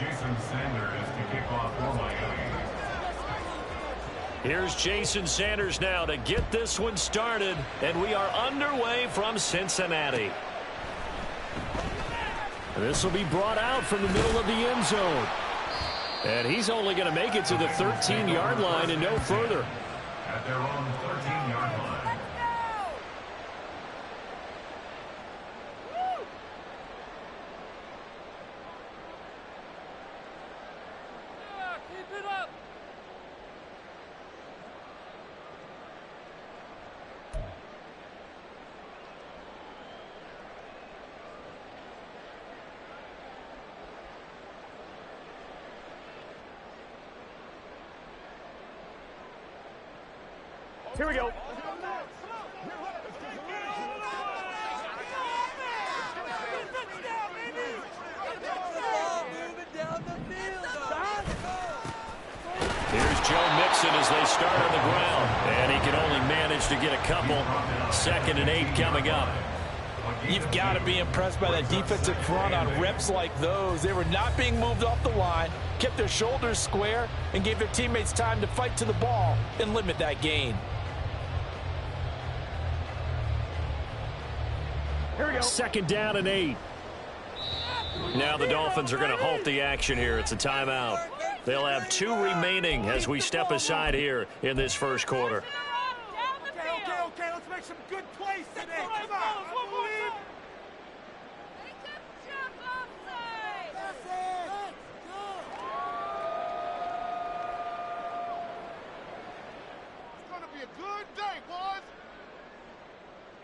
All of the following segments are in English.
Jason Sanders to kick off for Miami. Here's Jason Sanders now to get this one started, and we are underway from Cincinnati. This will be brought out from the middle of the end zone. And he's only going to make it to the 13-yard line and no further. At their own 13-yard line. Here we go. Here's Joe Mixon as they start on the ground. And he can only manage to get a couple. 2nd and 8 coming up. You've got to be impressed by that defensive front on reps like those. They were not being moved off the line, kept their shoulders square, and gave their teammates time to fight to the ball and limit that gain. Here we go. 2nd down and 8. Now the Dolphins are going to halt the action here. It's a timeout. They'll have 2 remaining as we step aside here in this first quarter. Okay, let's make some good plays today. Come on, believe. It's going to be a good day, boys.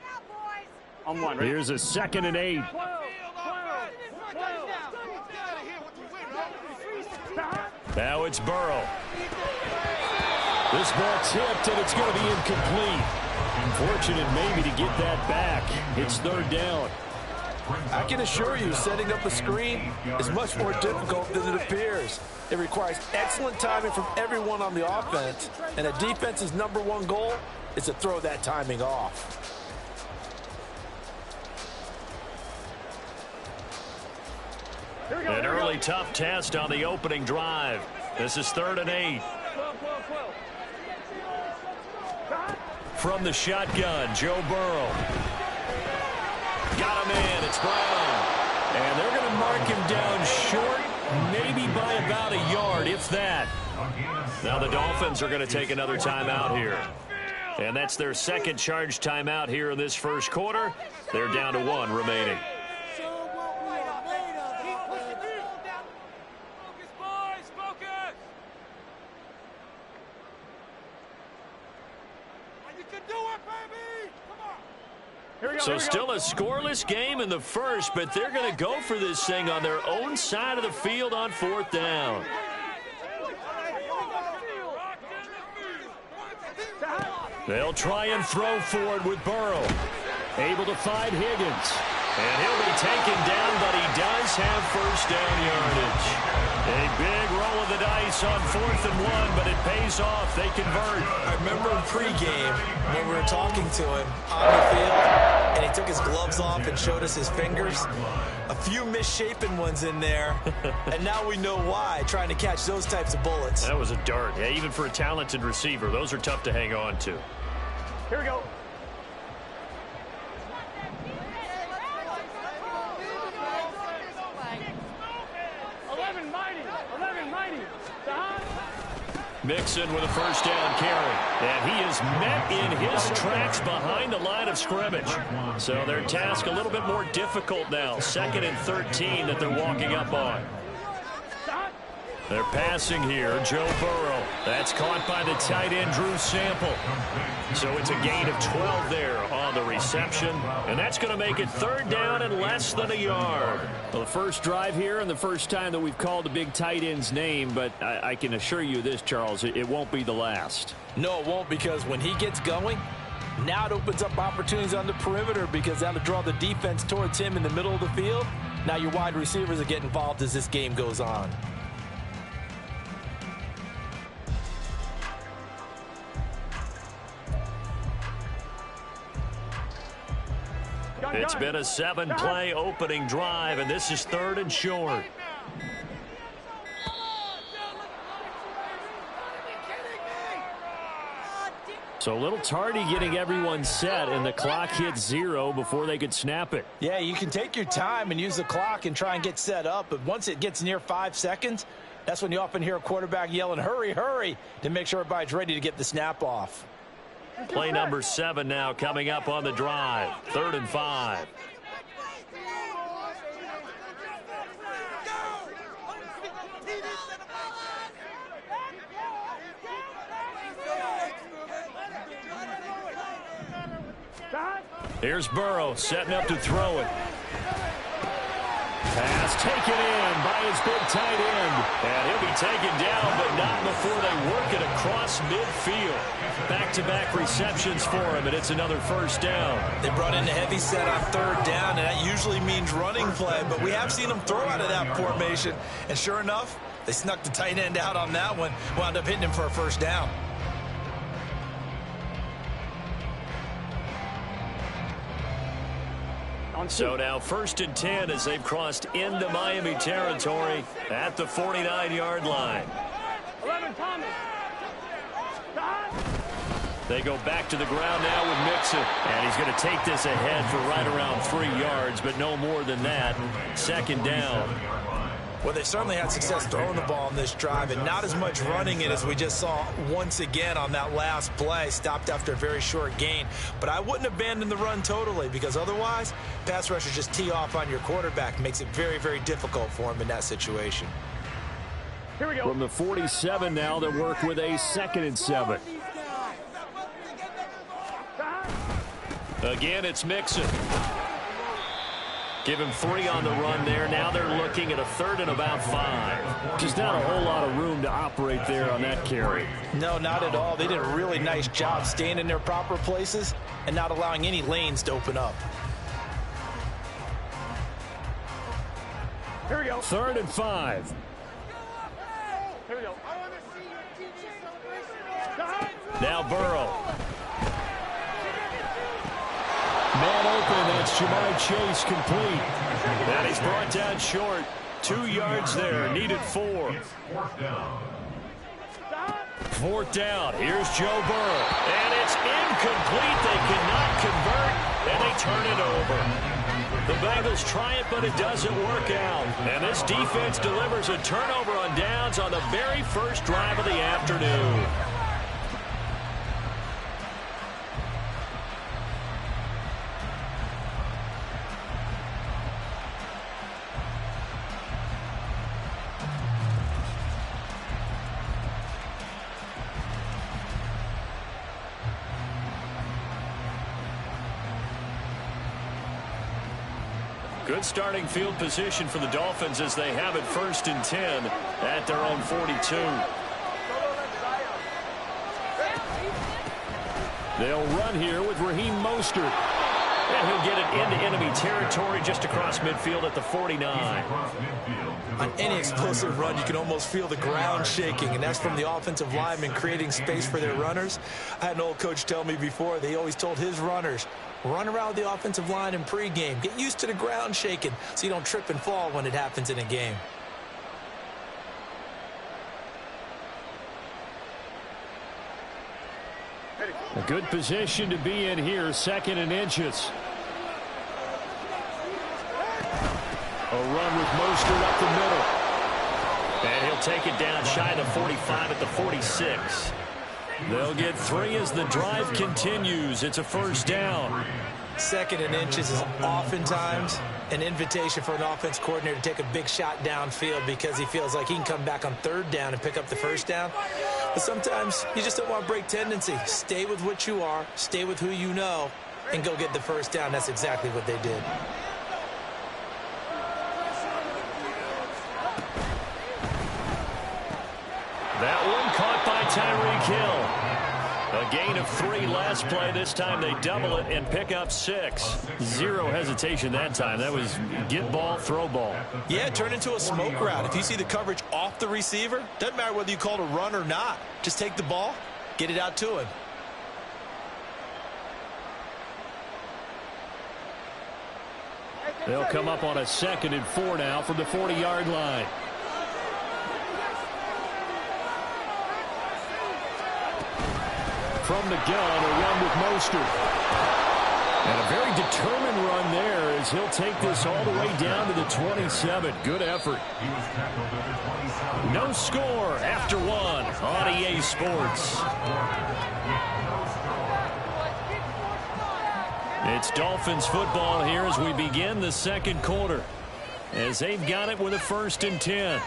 Yeah, boys. On one. Here's a 2nd and 8. Now it's Burrow. This ball tipped, and it's going to be incomplete. Unfortunate maybe to get that back. It's 3rd down. I can assure you, setting up a screen is much more difficult than it appears. It requires excellent timing from everyone on the offense, and a defense's #1 goal is to throw that timing off. An early tough test on the opening drive. This is 3rd and 8. From the shotgun, Joe Burrow. Got him in. It's Brown. And they're going to mark him down short, maybe by about a yard, if that. Now the Dolphins are going to take another timeout here. And that's their 2nd charge timeout here in this first quarter. They're down to 1 remaining. So still a scoreless game in the first, but they're going to go for this thing on their own side of the field on 4th down. They'll try and throw forward with Burrow. Able to find Higgins. And he'll be taken down, but he does have 1st down yardage. A big roll of the dice on 4th and 1, but it pays off. They convert. I remember in pregame when we were talking to him on the field, and he took his gloves off and showed us his fingers. A few misshapen ones in there, and now we know why, trying to catch those types of bullets. That was a dart. Yeah, even for a talented receiver, those are tough to hang on to. Here we go. Mixon with a 1st down carry. And he is met in his tracks behind the line of scrimmage. So their task a little bit more difficult now. 2nd and 13 that they're walking up on. They're passing here. Joe Burrow. That's caught by the tight end, Drew Sample. So it's a gain of 12 there on the reception. And that's going to make it 3rd down and less than a yard. Well, the first drive here and the first time that we've called the big tight end's name. But I can assure you this, Charles, it won't be the last. No, it won't, because when he gets going, now it opens up opportunities on the perimeter, because that'll draw the defense towards him in the middle of the field. Now your wide receivers are getting involved as this game goes on. It's been a 7-play opening drive, and this is 3rd and short. So a little tardy getting everyone set, and the clock hit 0 before they could snap it. Yeah, you can take your time and use the clock and try and get set up, but once it gets near 5 seconds, that's when you often hear a quarterback yelling, hurry, hurry, to make sure everybody's ready to get the snap off. Play number 7 now coming up on the drive. 3rd and 5. Here's Burrow setting up to throw it. Pass taken in by his big tight end. And he'll be taken down, but not before they work it across midfield. Back-to-back receptions for him, and it's another first down. They brought in a heavy set on 3rd down, and that usually means running play, but we have seen them throw out of that formation. And sure enough, they snuck the tight end out on that one, wound up hitting him for a first down. So now 1st and 10 as they've crossed into Miami territory at the 49-yard line. 11, Thomas. They go back to the ground now with Mixon. And he's going to take this ahead for right around 3 yards, but no more than that. 2nd down. Well, they certainly had success throwing the ball on this drive and not as much running it as we just saw once again on that last play. Stopped after a very short gain. But I wouldn't abandon the run totally because otherwise, pass rushers just tee off on your quarterback. Makes it very, very difficult for him in that situation. Here we go. From the 47 now, they work with a 2nd and 7. Again, it's Mixon. Give him 3 on the run there. Now they're looking at a 3rd and about 5. Just not a whole lot of room to operate there on that carry. No, not at all. They did a really nice job staying in their proper places and not allowing any lanes to open up. Here we go. 3rd and 5. Here we go. Now Burrow. Man open, that's Jamar Chase complete. And he's brought down short. 2 yards there, needed 4. 4th down, here's Joe Burrow. And it's incomplete, they cannot convert, and they turn it over. The Bengals try it, but it doesn't work out. And this defense delivers a turnover on downs on the very first drive of the afternoon. Good starting field position for the Dolphins as they have it 1st and 10 at their own 42. They'll run here with Raheem Mostert. And he'll get it into enemy territory just across midfield at the 49. On any explosive run, you can almost feel the ground shaking, and that's from the offensive linemen creating space for their runners. I had an old coach tell me before, they always told his runners, run around the offensive line in pregame. Get used to the ground shaking so you don't trip and fall when it happens in a game. A good position to be in here, 2nd and inches. A run with Mostert up the middle. And he'll take it down shy of the 45 at the 46. They'll get 3 as the drive continues. It's a 1st down. 2nd and inches is oftentimes an invitation for an offense coordinator to take a big shot downfield because he feels like he can come back on 3rd down and pick up the 1st down. But sometimes you just don't want to break tendency. Stay with what you are, stay with who you know, and go get the 1st down. That's exactly what they did. That one caught by Tyreek Hill. A gain of 3 last play. This time they double it and pick up 6. 0 hesitation that time. That was get ball, throw ball. Yeah, turn into a smoke route. If you see the coverage off the receiver, doesn't matter whether you call it a run or not. Just take the ball, get it out to him. They'll come up on a 2nd and 4 now from the 40-yard line. from the gun, a run with Mostert. And a very determined run there as he'll take this all the way down to the 27. Good effort. No score after one on EA Sports. It's Dolphins football here as we begin the second quarter, as they've got it with a 1st and 10.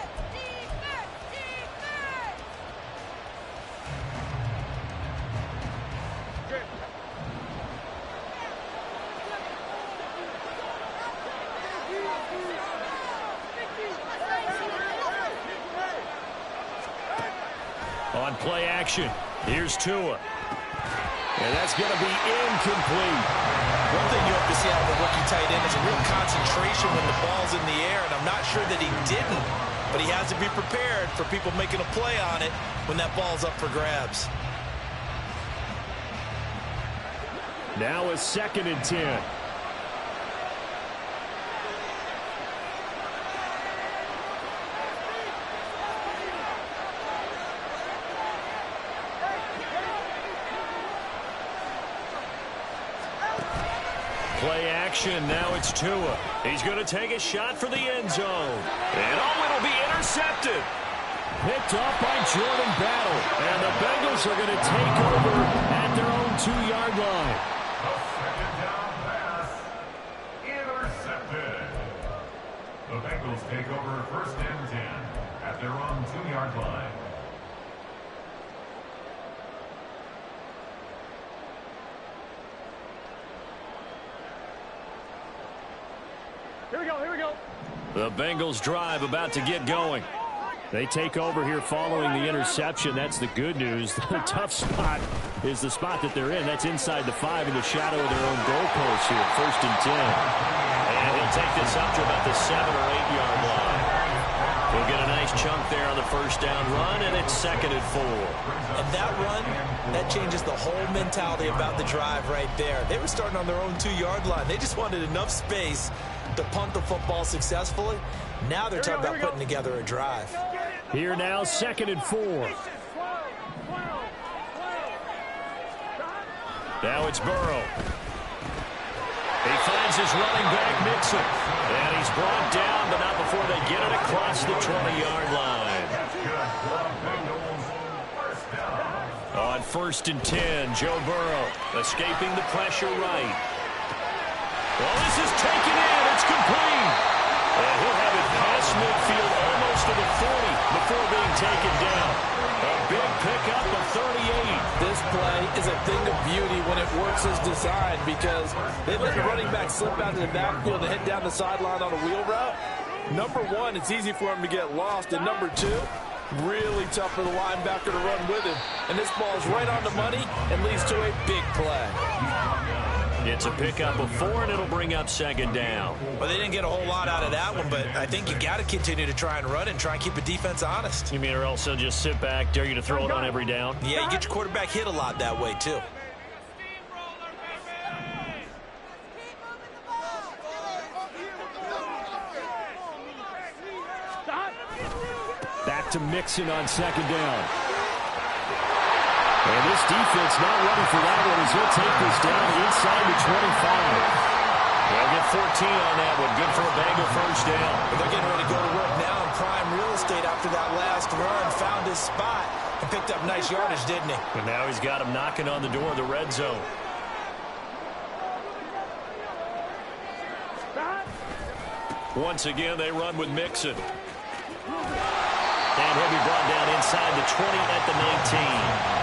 On play action, here's Tua. And that's going to be incomplete. One thing you have to see out of a rookie tight end is a real concentration when the ball's in the air, and I'm not sure that he didn't, but he has to be prepared for people making a play on it when that ball's up for grabs. Now a 2nd and 10. Play action, now it's Tua. He's going to take a shot for the end zone. And it'll be intercepted. Picked off by Jordan Battle. And the Bengals are going to take over at their own 2-yard line. A 2nd down pass. Intercepted. The Bengals take over 1st and 10 at their own 2-yard line. Here we go. The Bengals drive about to get going. They take over here following the interception. That's the good news. The tough spot is the spot that they're in. That's inside the 5 in the shadow of their own goalpost here. 1st and 10. And he'll take this up to about the 7 or 8 yard line. He'll get a nice chunk there on the 1st down run, and it's 2nd and 4. And that run, that changes the whole mentality about the drive right there. They were starting on their own 2-yard line. They just wanted enough space to punt the football successfully. Now they're talking about putting together a drive. Here now, 2nd and 4. Now it's Burrow. He finds his running back, Mixon. And he's brought down, but not before they get it across the 20-yard line. On 1st and 10, Joe Burrow escaping the pressure right. Well, this is taken in. It's complete. And he'll have it past midfield almost to the 40 before being taken down. A big pickup of 38. This play is a thing of beauty when it works as designed, because they let the running back slip out to the backfield and head down the sideline on a wheel route. Number one, it's easy for him to get lost. And number two, really tough for the linebacker to run with him. And this ball is right on the money and leads to a big play. It's a pickup of 4, and it'll bring up 2nd down. Well, they didn't get a whole lot out of that one, but I think you got to continue to try and run and try and keep the defense honest. You mean, or else they'll just sit back, dare you to throw it on every down? Yeah, you get your quarterback hit a lot that way, too. Back to Mixon on 2nd down. And this defense not ready for that one as he'll take this down inside the 25. They'll get 14 on that one. Good for a Bengal 1st down. But they're getting ready to go to work now in prime real estate after that last run. Found his spot and picked up nice yardage, didn't he? And now he's got him knocking on the door of the red zone. Once again, they run with Mixon. And he'll be brought down inside the 20 at the 19.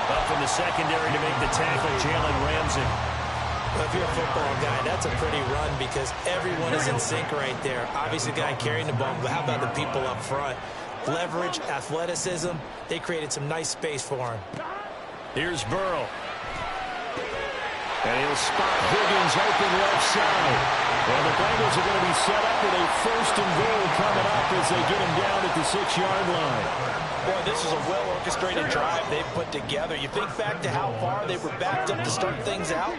Up from the secondary to make the tackle, Jalen Ramsey. Well, if you're a football guy, that's a pretty run because everyone is in sync right there. Obviously, the guy carrying the ball, but how about the people up front? Leverage, athleticism, they created some nice space for him. Here's Burrow. And he'll spot Higgins open left side. And the Bengals are going to be set up with a 1st and goal coming up as they get him down at the 6-yard line. Boy, this is a well-orchestrated drive they've put together. You think back to how far they were backed up to start things out,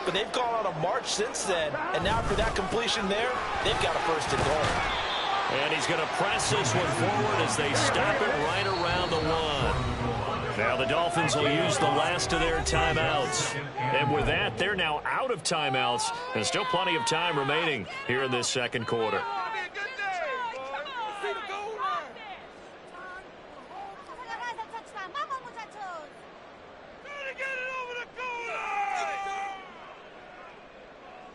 but they've gone on a march since then. And now for that completion there, they've got a 1st and goal. And he's going to press this one forward as they stop it right around the 1. Now the Dolphins will use the last of their timeouts. And with that, they're now out of timeouts. And still plenty of time remaining here in this second quarter.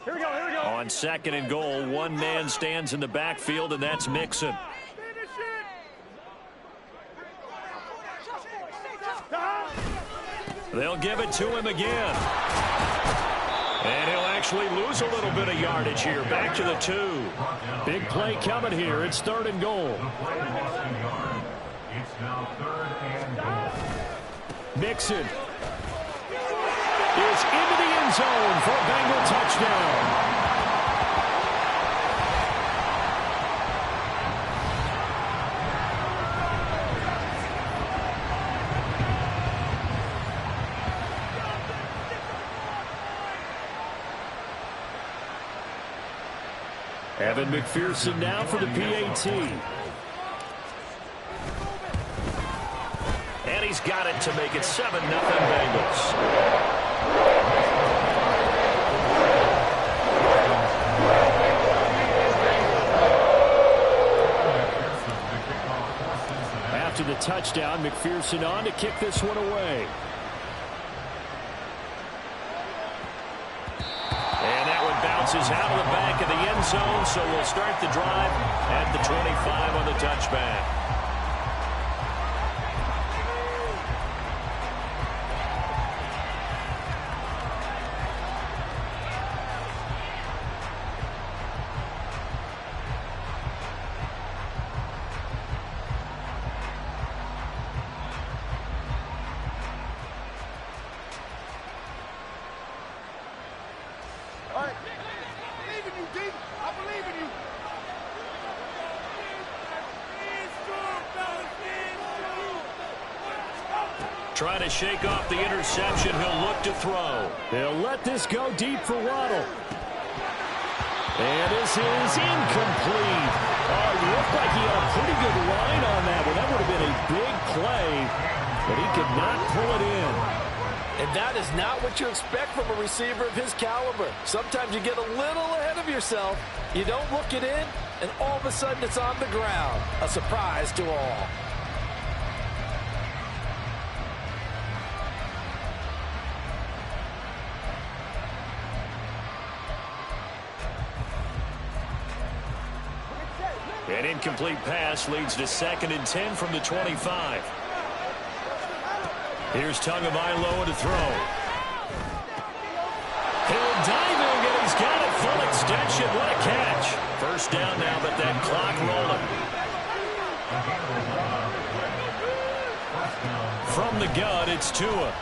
Here we go, here we go. On second and goal, one man stands in the backfield, and that's Mixon. They'll give it to him again. And he'll actually lose a little bit of yardage here. Back to the 2. Big play coming here. It's 3rd and goal. It's now 3rd and goal. Mixon is into the end zone for a Bengal touchdown. Evan McPherson now for the PAT. And he's got it to make it 7-0 Bengals. After the touchdown, McPherson on to kick this one away. And that one bounces out of the back of the end zone, so we'll start the drive at the 25 on the touchback. Trying to shake off the interception. He'll look to throw. He'll let this go deep for Waddle. And this is incomplete. Oh, it looked like he had a pretty good line on that one. That would have been a big play, but he could not pull it in. And that is not what you expect from a receiver of his caliber. Sometimes you get a little ahead of yourself. You don't look it in, and all of a sudden it's on the ground. A surprise to all. An incomplete pass leads to 2nd and 10 from the 25. Here's Tagovailoa to throw. He'll dive in, and he's got it. Full extension. What a catch. First down now, but that clock rolling. From the gun, it's Tua.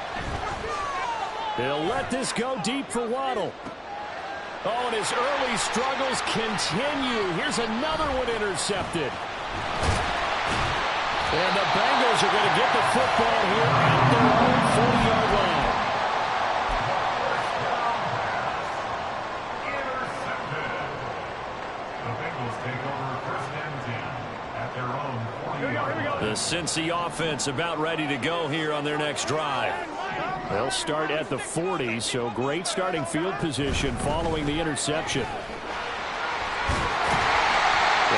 He'll let this go deep for Waddle. Oh, and his early struggles continue. Here's another one intercepted. And the Bengals are going to get the football here at their own 40-yard line. Intercepted. The Bengals take over 1st and 10 at their own 40-yard line. The Cincy offense about ready to go here on their next drive. They'll start at the 40, so great starting field position following the interception. And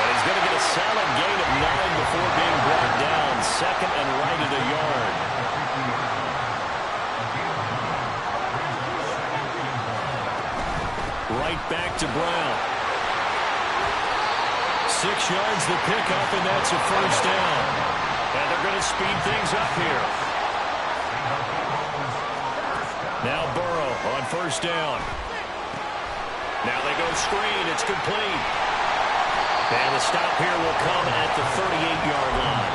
he's going to get a solid gain of 9 before being brought down. 2nd and right at a yard. Right back to Brown. 6 yards the pickup, and that's a first down. And they're going to speed things up here. Now Burrow on 1st down. Now they go screen. It's complete. And the stop here will come at the 38-yard line.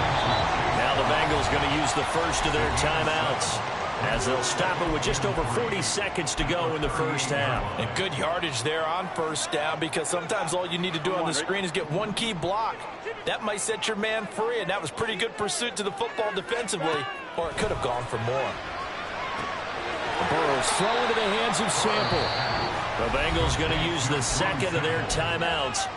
Now the Bengals going to use the first of their timeouts as they'll stop it with just over 40 seconds to go in the first half. And good yardage there on 1st down, because sometimes all you need to do on the screen is get one key block. That might set your man free, and that was pretty good pursuit to the football defensively, or it could have gone for more. Burrow's throw into the hands of Sample. The Bengals going to use the 2nd of their timeouts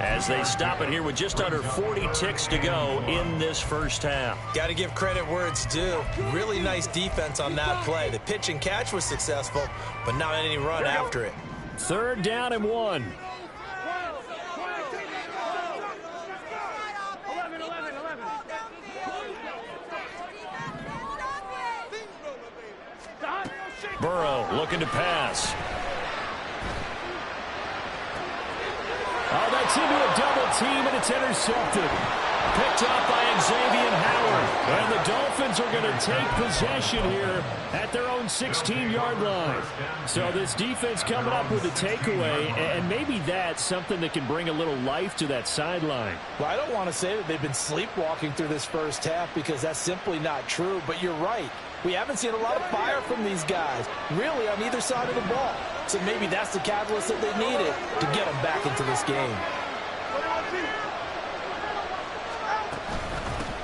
as they stop it here with just under 40 ticks to go in this first half. Got to give credit where it's due. Really nice defense on that play. The pitch and catch was successful, but not any run after it. 3rd down and 1. Burrow looking to pass. Oh, that's into a double team, and it's intercepted. Picked up by Xavier Howard. And the Dolphins are going to take possession here at their own 16-yard line. So this defense coming up with a takeaway, and maybe that's something that can bring a little life to that sideline. Well, I don't want to say that they've been sleepwalking through this first half because that's simply not true, but you're right. We haven't seen a lot of fire from these guys, really, on either side of the ball. So maybe that's the catalyst that they needed to get them back into this game.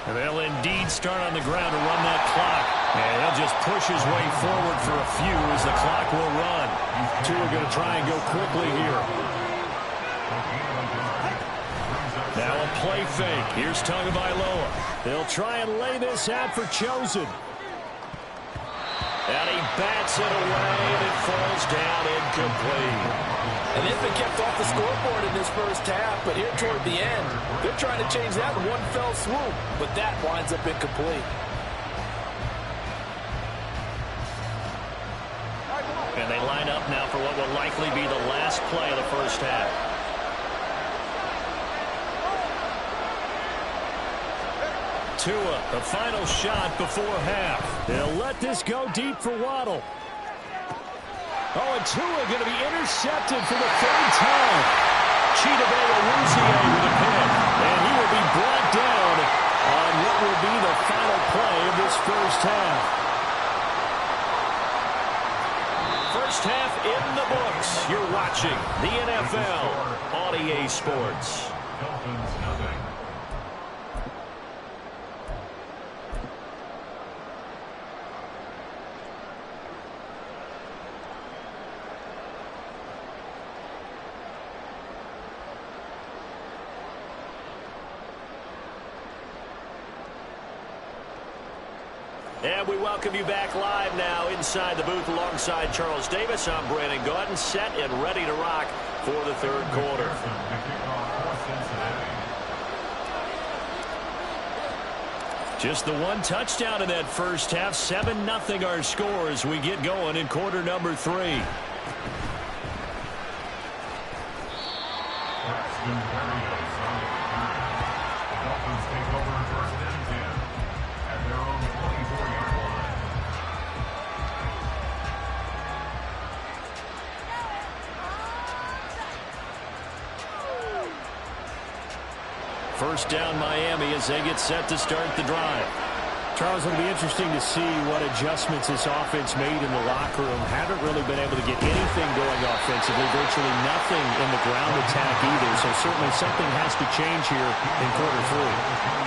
And they'll indeed start on the ground to run that clock. And he'll just push his way forward for a few as the clock will run. Two are going to try and go quickly here. Now a play fake. Here's Tagovailoa. They'll try and lay this out for Chosen. And he bats it away, and it falls down incomplete. And it's been kept off the scoreboard in this first half, but here toward the end, they're trying to change that in one fell swoop, but that winds up incomplete. And they line up now for what will likely be the last play of the first half. Tua, the final shot before half. They'll let this go deep for Waddle. Oh, and Tua going to be intercepted for the 3rd time. Chidobe Awuzie with a pick. And he will be brought down on what will be the final play of this first half. First half in the books. You're watching the NFL on EA Sports. Dolphins nothing. And we welcome you back live now inside the booth alongside Charles Davis. I'm Brandon Gaudin, set and ready to rock for the 3rd quarter. Just the one touchdown in that first half. 7-0 our score as we get going in quarter number 3. First down Miami as they get set to start the drive. Charles, it'll be interesting to see what adjustments this offense made in the locker room. Haven't really been able to get anything going offensively, virtually nothing in the ground attack either. So certainly something has to change here in quarter 3.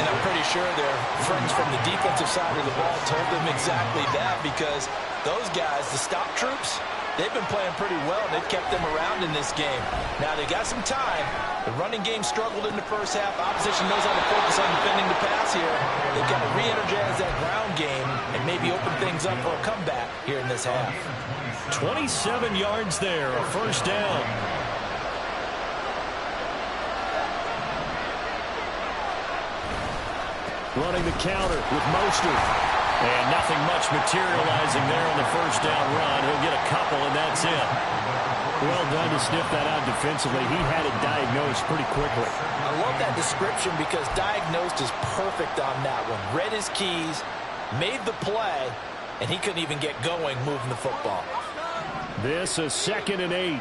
And I'm pretty sure their friends from the defensive side of the ball told them exactly that, because those guys, the stop troops, they've been playing pretty well. They've kept them around in this game. Now they got some time. The running game struggled in the first half. Opposition knows how to focus on defending the pass here. They've got to re-energize that ground game and maybe open things up for a comeback here in this half. 27 yards there, a first down. Running the counter with Mostert. And nothing much materializing there on the first down run. He'll get a couple, and that's it. Well done to sniff that out defensively. He had it diagnosed pretty quickly. I love that description because diagnosed is perfect on that one. Read his keys, made the play, and he couldn't even get going moving the football. This is 2nd and 8.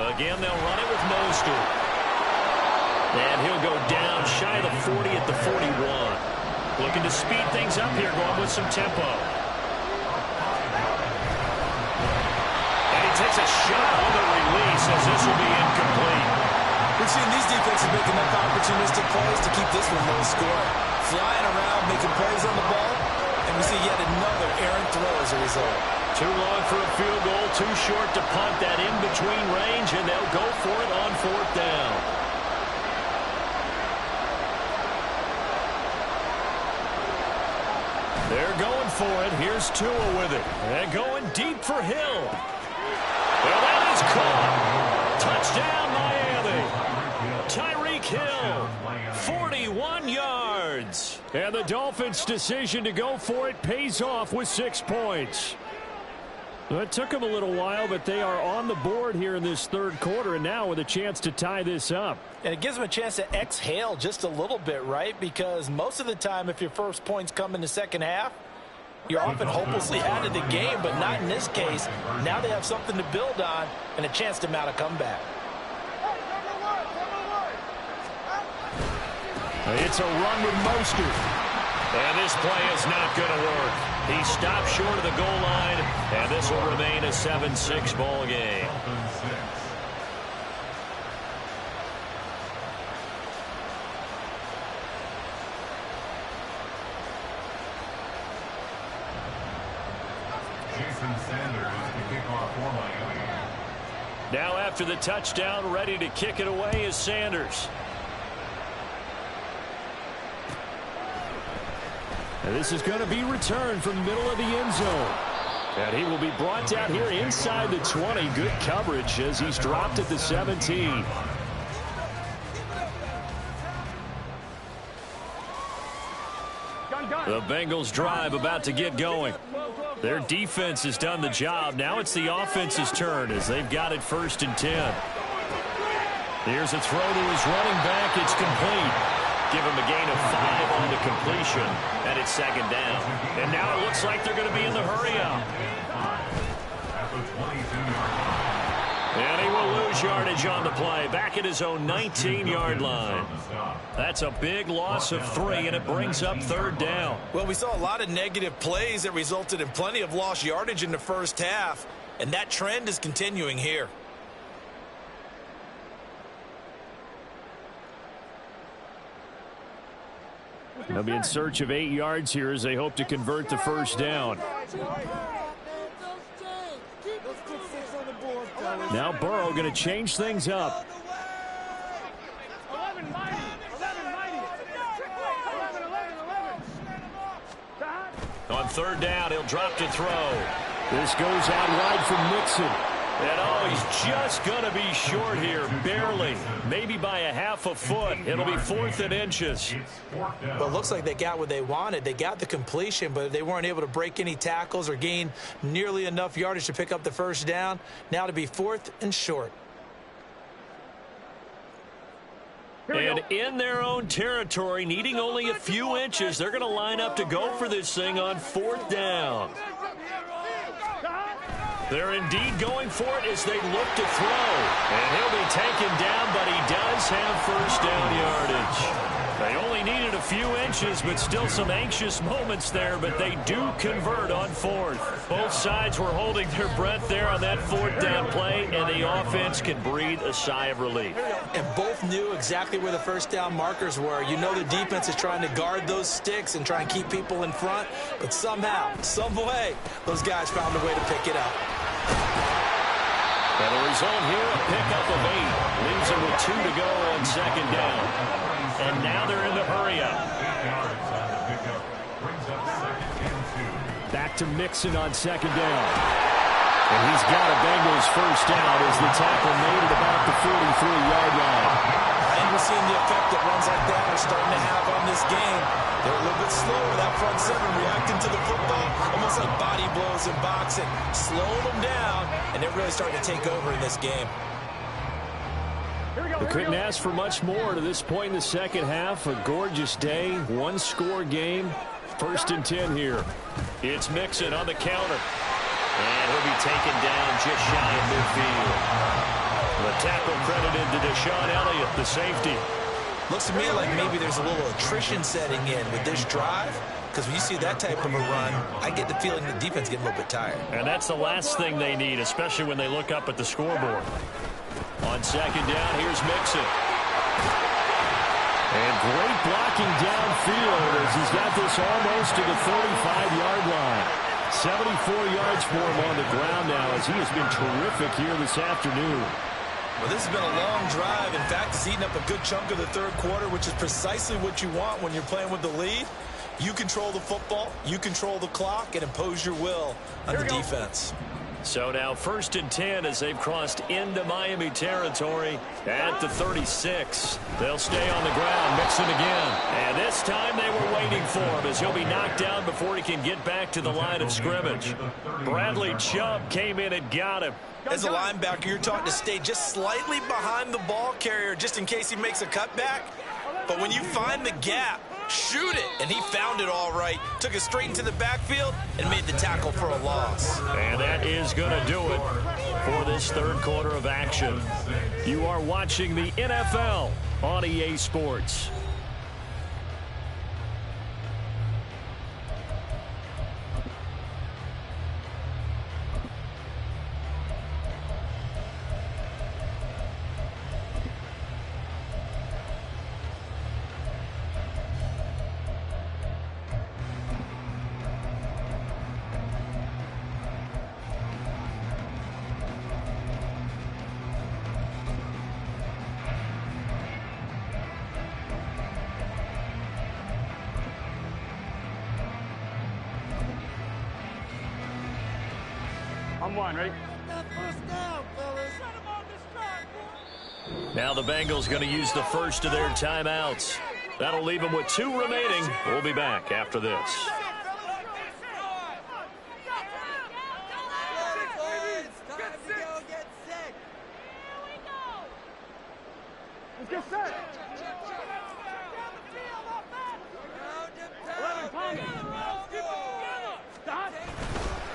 Again, they'll run it with Mostert. And he'll go down shy of the 40 at the 41. Looking to speed things up here, going with some tempo. And he takes a shot on the release as this will be incomplete. We've seen these defenses make enough opportunistic plays to keep this one low scoring. Flying around, making plays on the ball, and we see yet another errant throw as a result. Too long for a field goal, too short to punt that in between range, and they'll go for it on 4th down. They're going for it. Here's Tua with it. They're going deep for Hill. Well, that is caught. Touchdown, Miami. Tyreek Hill, 41 yards. And the Dolphins' decision to go for it pays off with 6 points. Well, it took them a little while, but they are on the board here in this 3rd quarter, and now with a chance to tie this up. And it gives them a chance to exhale just a little bit, right? Because most of the time, if your first points come in the second half, you're often hopelessly out of the game, but not in this case. Now they have something to build on and a chance to mount a comeback. It's a run with Mostert. And this play is not going to work. He stopped short of the goal line, and this will remain a 7-6 ball game. Jason Sanders to kick off for Miami. Now after the touchdown, ready to kick it away is Sanders. And this is going to be returned from the middle of the end zone. And he will be brought down here inside the 20. Good coverage as he's dropped at the 17. The Bengals drive about to get going. Their defense has done the job. Now it's the offense's turn as they've got it 1st and 10. Here's a throw to his running back. It's complete. Give him a gain of 5 on the completion, and it's 2nd down. And now it looks like they're going to be in the hurry-up. And he will lose yardage on the play, back at his own 19-yard line. That's a big loss of 3, and it brings up 3rd down. Well, we saw a lot of negative plays that resulted in plenty of lost yardage in the first half, and that trend is continuing here. They'll be in search of 8 yards here as they hope to convert the 1st down. Now Burrow going to change things up. On 3rd down, he'll drop to throw. This goes out wide from Mixon. And he's just going to be short here, barely, maybe by a half a foot. It'll be 4th and inches. Well, it looks like they got what they wanted. They got the completion, but they weren't able to break any tackles or gain nearly enough yardage to pick up the 1st down. Now to be 4th and short. And in their own territory, needing only a few inches, they're going to line up to go for this thing on 4th down. They're indeed going for it as they look to throw. And he'll be taken down, but he does have 1st down yardage. They only needed a few inches, but still some anxious moments there, but they do convert on 4th. Both sides were holding their breath there on that 4th down play, and the offense can breathe a sigh of relief. And both knew exactly where the 1st down markers were. You know the defense is trying to guard those sticks and try and keep people in front, but somehow, some way, those guys found a way to pick it up. And the result here, a pickup of 8. Leaves them with 2 to go on 2nd down. And now they're in the hurry-up. Back to Mixon on 2nd down. And he's got a Bengals 1st down as the tackle made at about the 43-yard line. And we're seeing the effect that runs like that are starting to have on this game. They're a little bit slower, that front 7 reacting to the football, almost like body blows in boxing, slowing them down, and they're really starting to take over in this game. They couldn't ask for much more to this point in the second half. A gorgeous day, 1-score game. 1st and 10 here. It's Mixon on the counter. And he'll be taken down just shy of midfield. The tackle credited to Deshaun Elliott, the safety. Looks to me like maybe there's a little attrition setting in with this drive, because when you see that type of a run, I get the feeling the defense getting a little bit tired. And that's the last thing they need, especially when they look up at the scoreboard. On 2nd down, here's Mixon. And great blocking downfield as he's got this almost to the 35-yard line. 74 yards for him on the ground now as he has been terrific here this afternoon. Well, this has been a long drive. In fact, it's eaten up a good chunk of the third quarter, which is precisely what you want when you're playing with the lead. You control the football, you control the clock, and impose your will on the defense. So now 1st and 10 as they've crossed into Miami territory at the 36. They'll stay on the ground, Mixon again. And this time they were waiting for him as he'll be knocked down before he can get back to the line of scrimmage. Bradley Chubb came in and got him. As a linebacker, you're taught to stay just slightly behind the ball carrier just in case he makes a cutback. But when you find the gap, shoot it. And he found it all right. Took it straight into the backfield and made the tackle for a loss. And that is going to do it for this third quarter of action. You are watching the NFL on EA Sports. Now the Bengals going to use the first of their timeouts. That'll leave them with 2 remaining. We'll be back after this.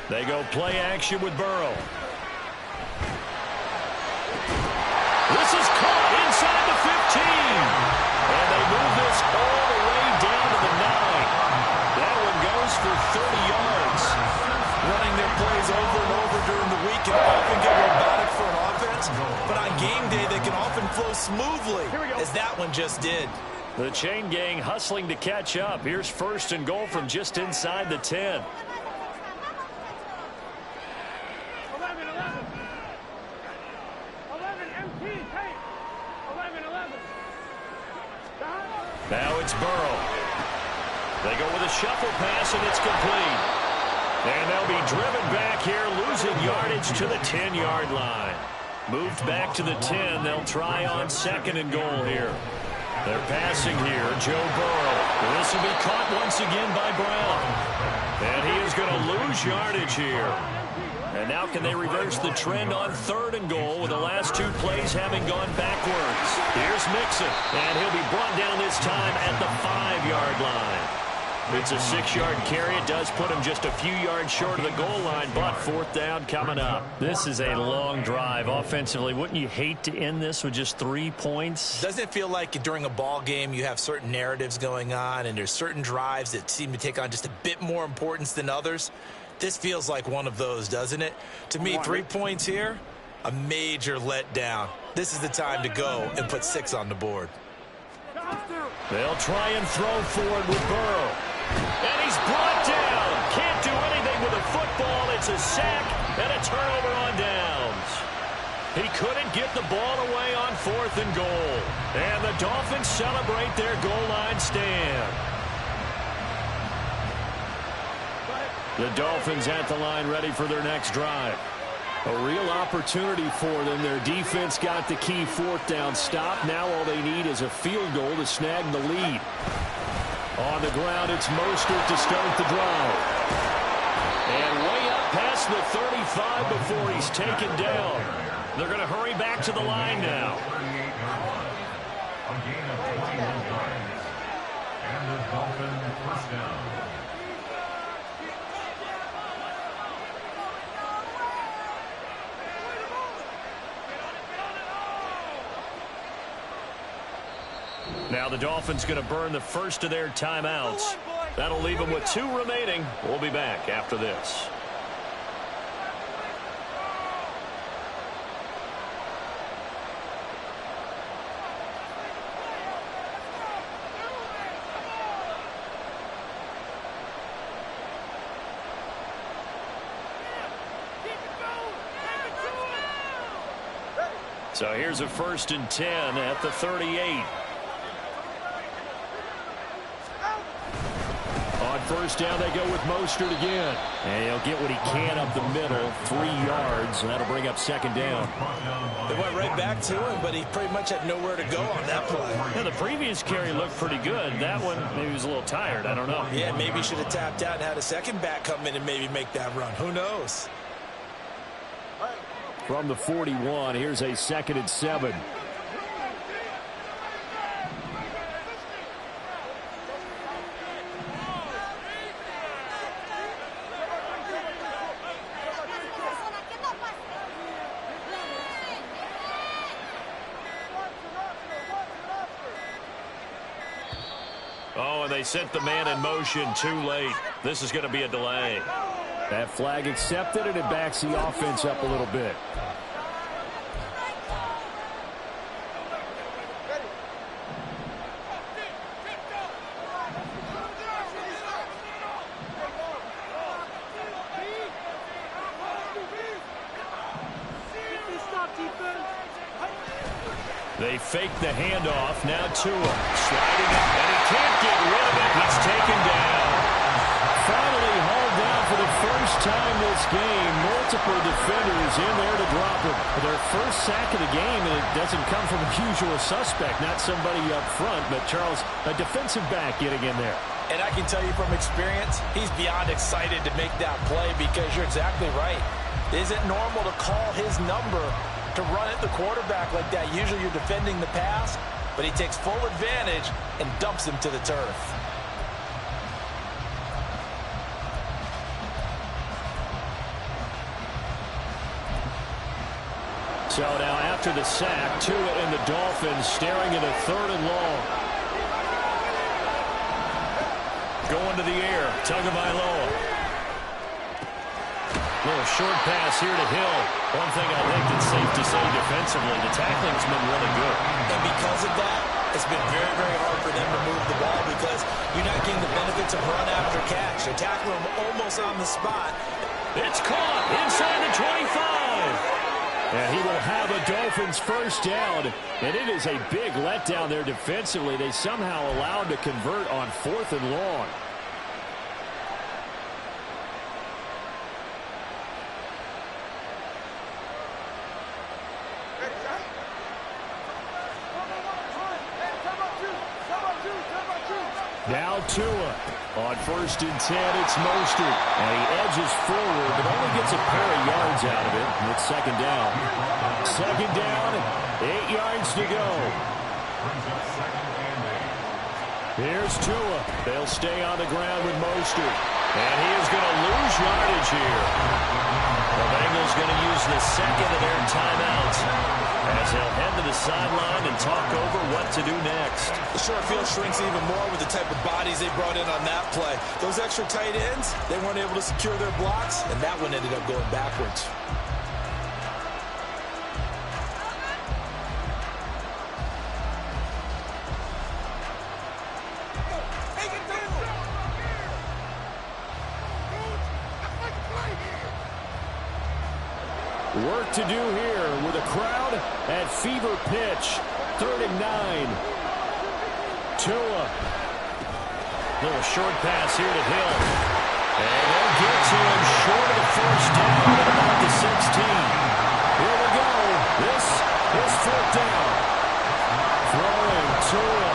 They go play action with Burrow. This is caught inside the 15. And they move this all the way down to the 9. That one goes for 30 yards. Running their plays over and over during the week can often get robotic for an offense, but on game day they can often flow smoothly, as that one just did. The chain gang hustling to catch up. Here's 1st and goal from just inside the 10. Now it's Burrow. They go with a shuffle pass, and it's complete. And they'll be driven back here, losing yardage to the 10-yard line. Moved back to the 10. They'll try on 2nd and goal here. They're passing here, Joe Burrow. This will be caught once again by Brown. And he is going to lose yardage here. And now can they reverse the trend on 3rd and goal with the last 2 plays having gone backwards? Here's Mixon, and he'll be brought down this time at the 5-yard line. It's a 6-yard carry. It does put him just a few yards short of the goal line, but 4th down coming up. This is a long drive offensively. Wouldn't you hate to end this with just 3 points? Doesn't it feel like during a ball game you have certain narratives going on and there's certain drives that seem to take on just a bit more importance than others? This feels like one of those, doesn't it? To me, 3 points here, a major letdown. This is the time to go and put 6 on the board. They'll try and throw forward with Burrow. And he's brought down. Can't do anything with a football. It's a sack and a turnover on downs. He couldn't get the ball away on 4th and goal. And the Dolphins celebrate their goal line stand. The Dolphins at the line ready for their next drive. A real opportunity for them. Their defense got the key 4th down stop. Now all they need is a field goal to snag the lead. On the ground, it's Mostert to start the drive. And way up past the 35 before he's taken down. They're going to hurry back to the line now. A gain of 21 yards. And the Dolphins 1st down. Now the Dolphins going to burn the first of their timeouts. That'll leave them with 2 remaining. We'll be back after this. So here's a 1st and 10 at the 38. On 1st down, they go with Mostert again. And he'll get what he can up the middle, 3 yards, and that'll bring up 2nd down. They went right back to him, but he pretty much had nowhere to go on that play. Yeah, the previous carry looked pretty good. That one, maybe he was a little tired. I don't know. Yeah, maybe he should have tapped out and had a second back come in and maybe make that run. Who knows? From the 41, here's a 2nd and 7. Oh, and they sent the man in motion too late. This is going to be a delay. That flag accepted, and it backs the offense up a little bit. They fake the handoff. Now Tua sliding it, and he can't get rid of it. He's taken down. Finally hauled down for the first time this game. Multiple defenders in there to drop him. Their first sack of the game, and it doesn't come from a usual suspect, not somebody up front, but Charles, a defensive back getting in there. And I can tell you from experience, he's beyond excited to make that play because you're exactly right. Is it normal to call his number to run at the quarterback like that? Usually you're defending the pass, but he takes full advantage and dumps him to the turf. So now after the sack, Tua and the Dolphins staring at a 3rd and long. Going to the air, Tagovailoa. Little short pass here to Hill. One thing I think that's safe to say defensively, the tackling's been really good. And because of that, it's been very, very hard for them to move the ball because you're not getting the benefits of run after catch. They're tackling them almost on the spot. It's caught inside the 25. And he will have a Dolphins 1st down. And it is a big letdown there defensively. They somehow allowed to convert on 4th and long. Now Tua on 1st and 10. It's Mostert, and he edges forward, but only gets a pair of yards out of it. And it's 2nd down. 2nd down, 8 yards to go. Here's Tua. They'll stay on the ground with Mostert, and he is going to lose yardage here. The Bengals going to use the 2nd of their timeouts as they'll head to the sideline and talk over what to do next. The short field shrinks even more with the type of bodies they brought in on that play. Those extra tight ends, they weren't able to secure their blocks, and that one ended up going backwards. Work to do here with a crowd at fever pitch. 3rd and 9. Tua. Little short pass here to Hill. And they'll get to him short of the 1st down at about the 16. Here we go. This is 4th down. Throwing Tua.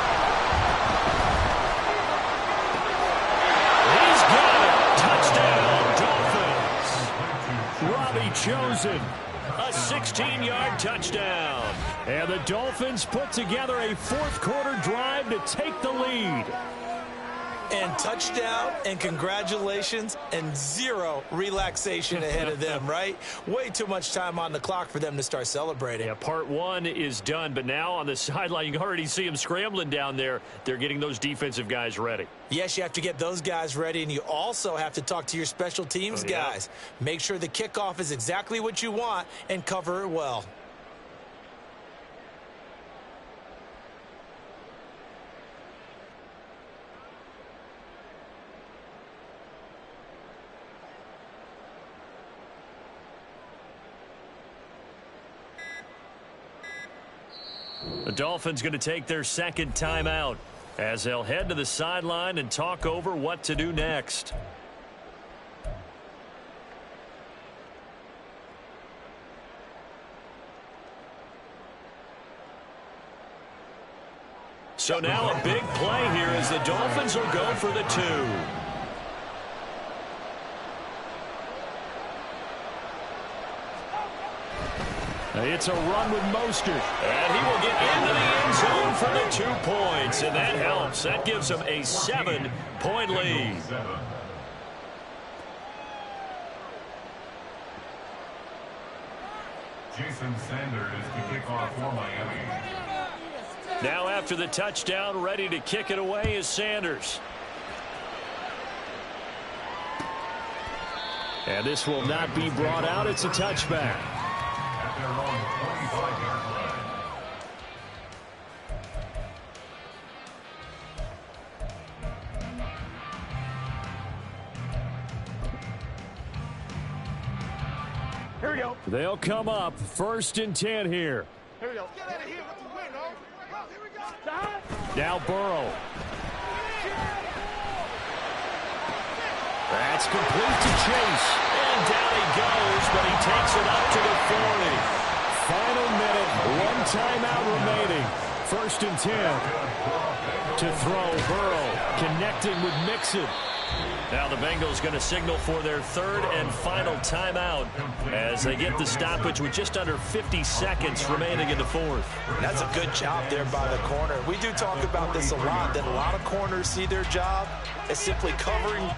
He's got it. Touchdown, Dolphins. Robbie Chosen. A 16-yard touchdown. And the Dolphins put together a 4th quarter drive to take the lead. And touchdown, and congratulations, and 0 relaxation ahead of them, right? Way too much time on the clock for them to start celebrating. Yeah, part 1 is done, but now on the sideline, you can already see them scrambling down there. They're getting those defensive guys ready. Yes, you have to get those guys ready, and you also have to talk to your special teams guys. Make sure the kickoff is exactly what you want and cover it well. The Dolphins going to take their second timeout as they'll head to the sideline and talk over what to do next. So now a big play here as the Dolphins will go for the 2. It's a run with Mostert. And he will get into the end zone for the 2 points, and that helps. That gives him a 7-point lead. Jason Sanders to kick off for Miami. Now after the touchdown, ready to kick it away is Sanders. And this will not be brought out. It's a touchback. At their own 25-yard line. Here we go. They'll come up 1st and 10 here. Here we go. Get out of here with the win, oh. Here we go. Now Burrow. That's complete to Chase. And down he goes, but he takes it up to the 40. Final minute, 1 timeout remaining. 1st and 10. To throw, Burrow connecting with Mixon. Now the Bengals going to signal for their 3rd and final timeout as they get the stoppage with just under 50 seconds remaining in the 4th. That's a good job there by the corner. We do talk about this a lot, that a lot of corners see their job as simply covering.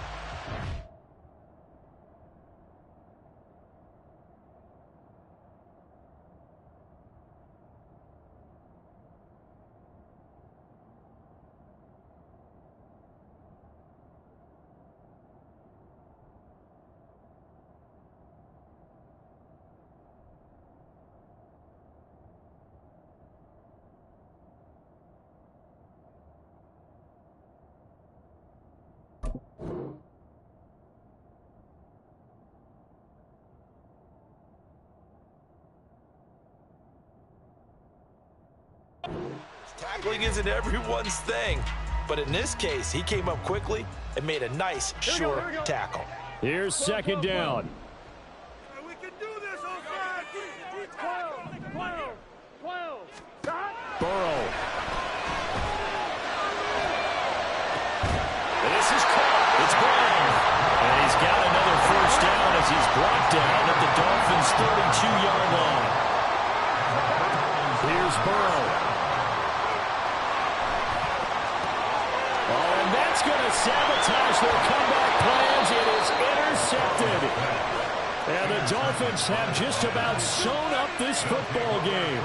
Tackling isn't everyone's thing, but in this case, he came up quickly and made a nice, sure tackle. Here's 2nd down. We can do this, Osman. 12. Burrow. This is caught. It's Brown. And he's got another 1st down as he's brought down at the Dolphins' 32-yard line. Here's Burrow. That's going to sabotage their comeback plans. It is intercepted. And the Dolphins have just about sewn up this football game.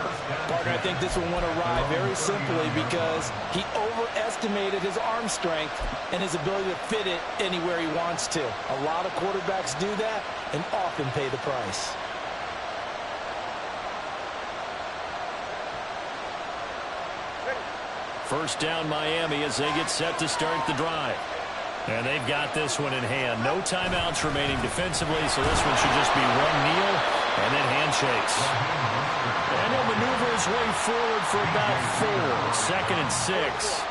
Partner, I think this one went awry very simply because he overestimated his arm strength and his ability to fit it anywhere he wants to. A lot of quarterbacks do that and often pay the price. First down Miami as they get set to start the drive. And they've got this one in hand. No timeouts remaining defensively, so this one should just be one kneel and then handshakes. And he'll maneuver his way forward for about 4. 2nd and 6.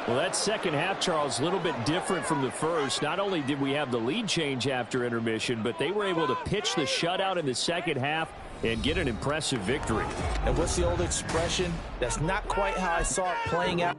Well, that second half, Charles, a little bit different from the first. Not only did we have the lead change after intermission, but they were able to pitch the shutout in the second half and get an impressive victory. And what's the old expression? That's not quite how I saw it playing out.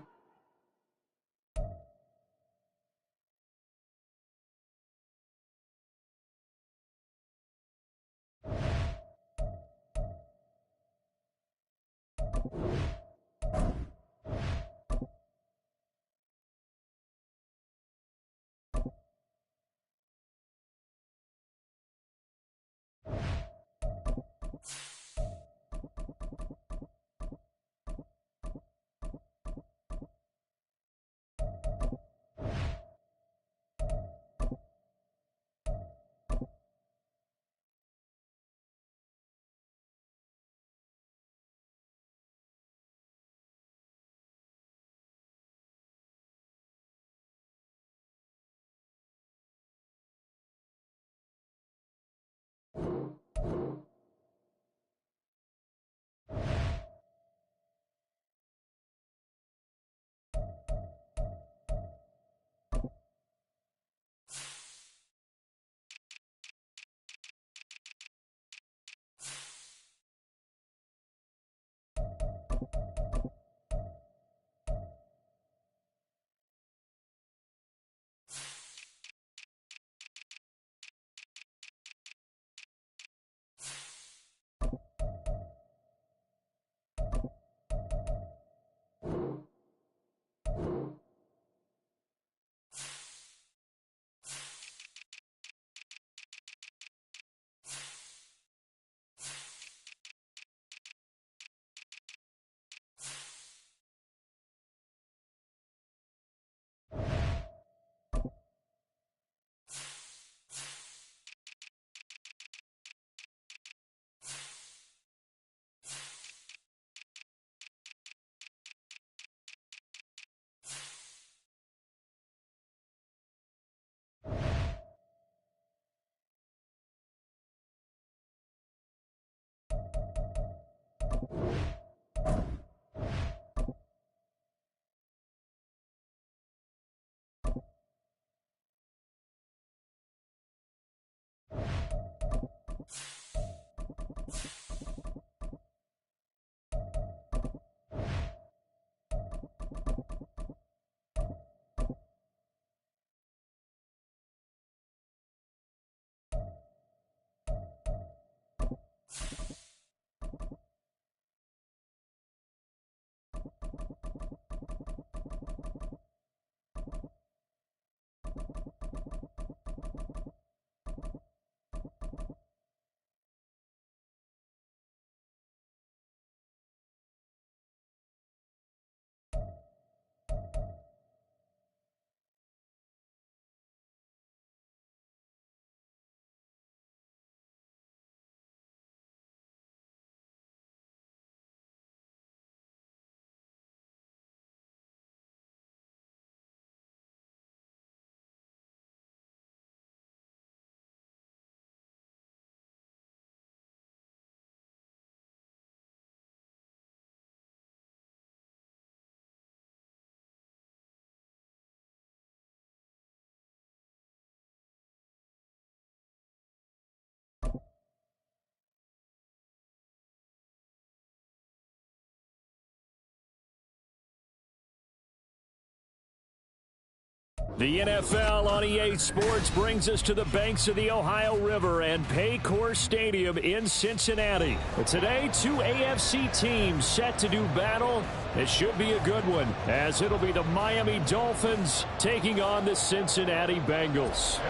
The NFL on EA Sports brings us to the banks of the Ohio River and Paycor Stadium in Cincinnati. But today, two AFC teams set to do battle. It should be a good one, as it'll be the Miami Dolphins taking on the Cincinnati Bengals.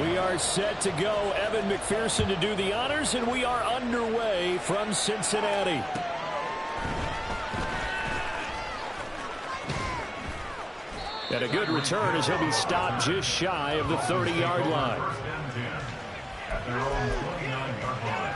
We are set to go. Evan McPherson to do the honors, and we are underway from Cincinnati. And a good return as he'll be stopped just shy of the 30-yard line. At their own 29-yard line.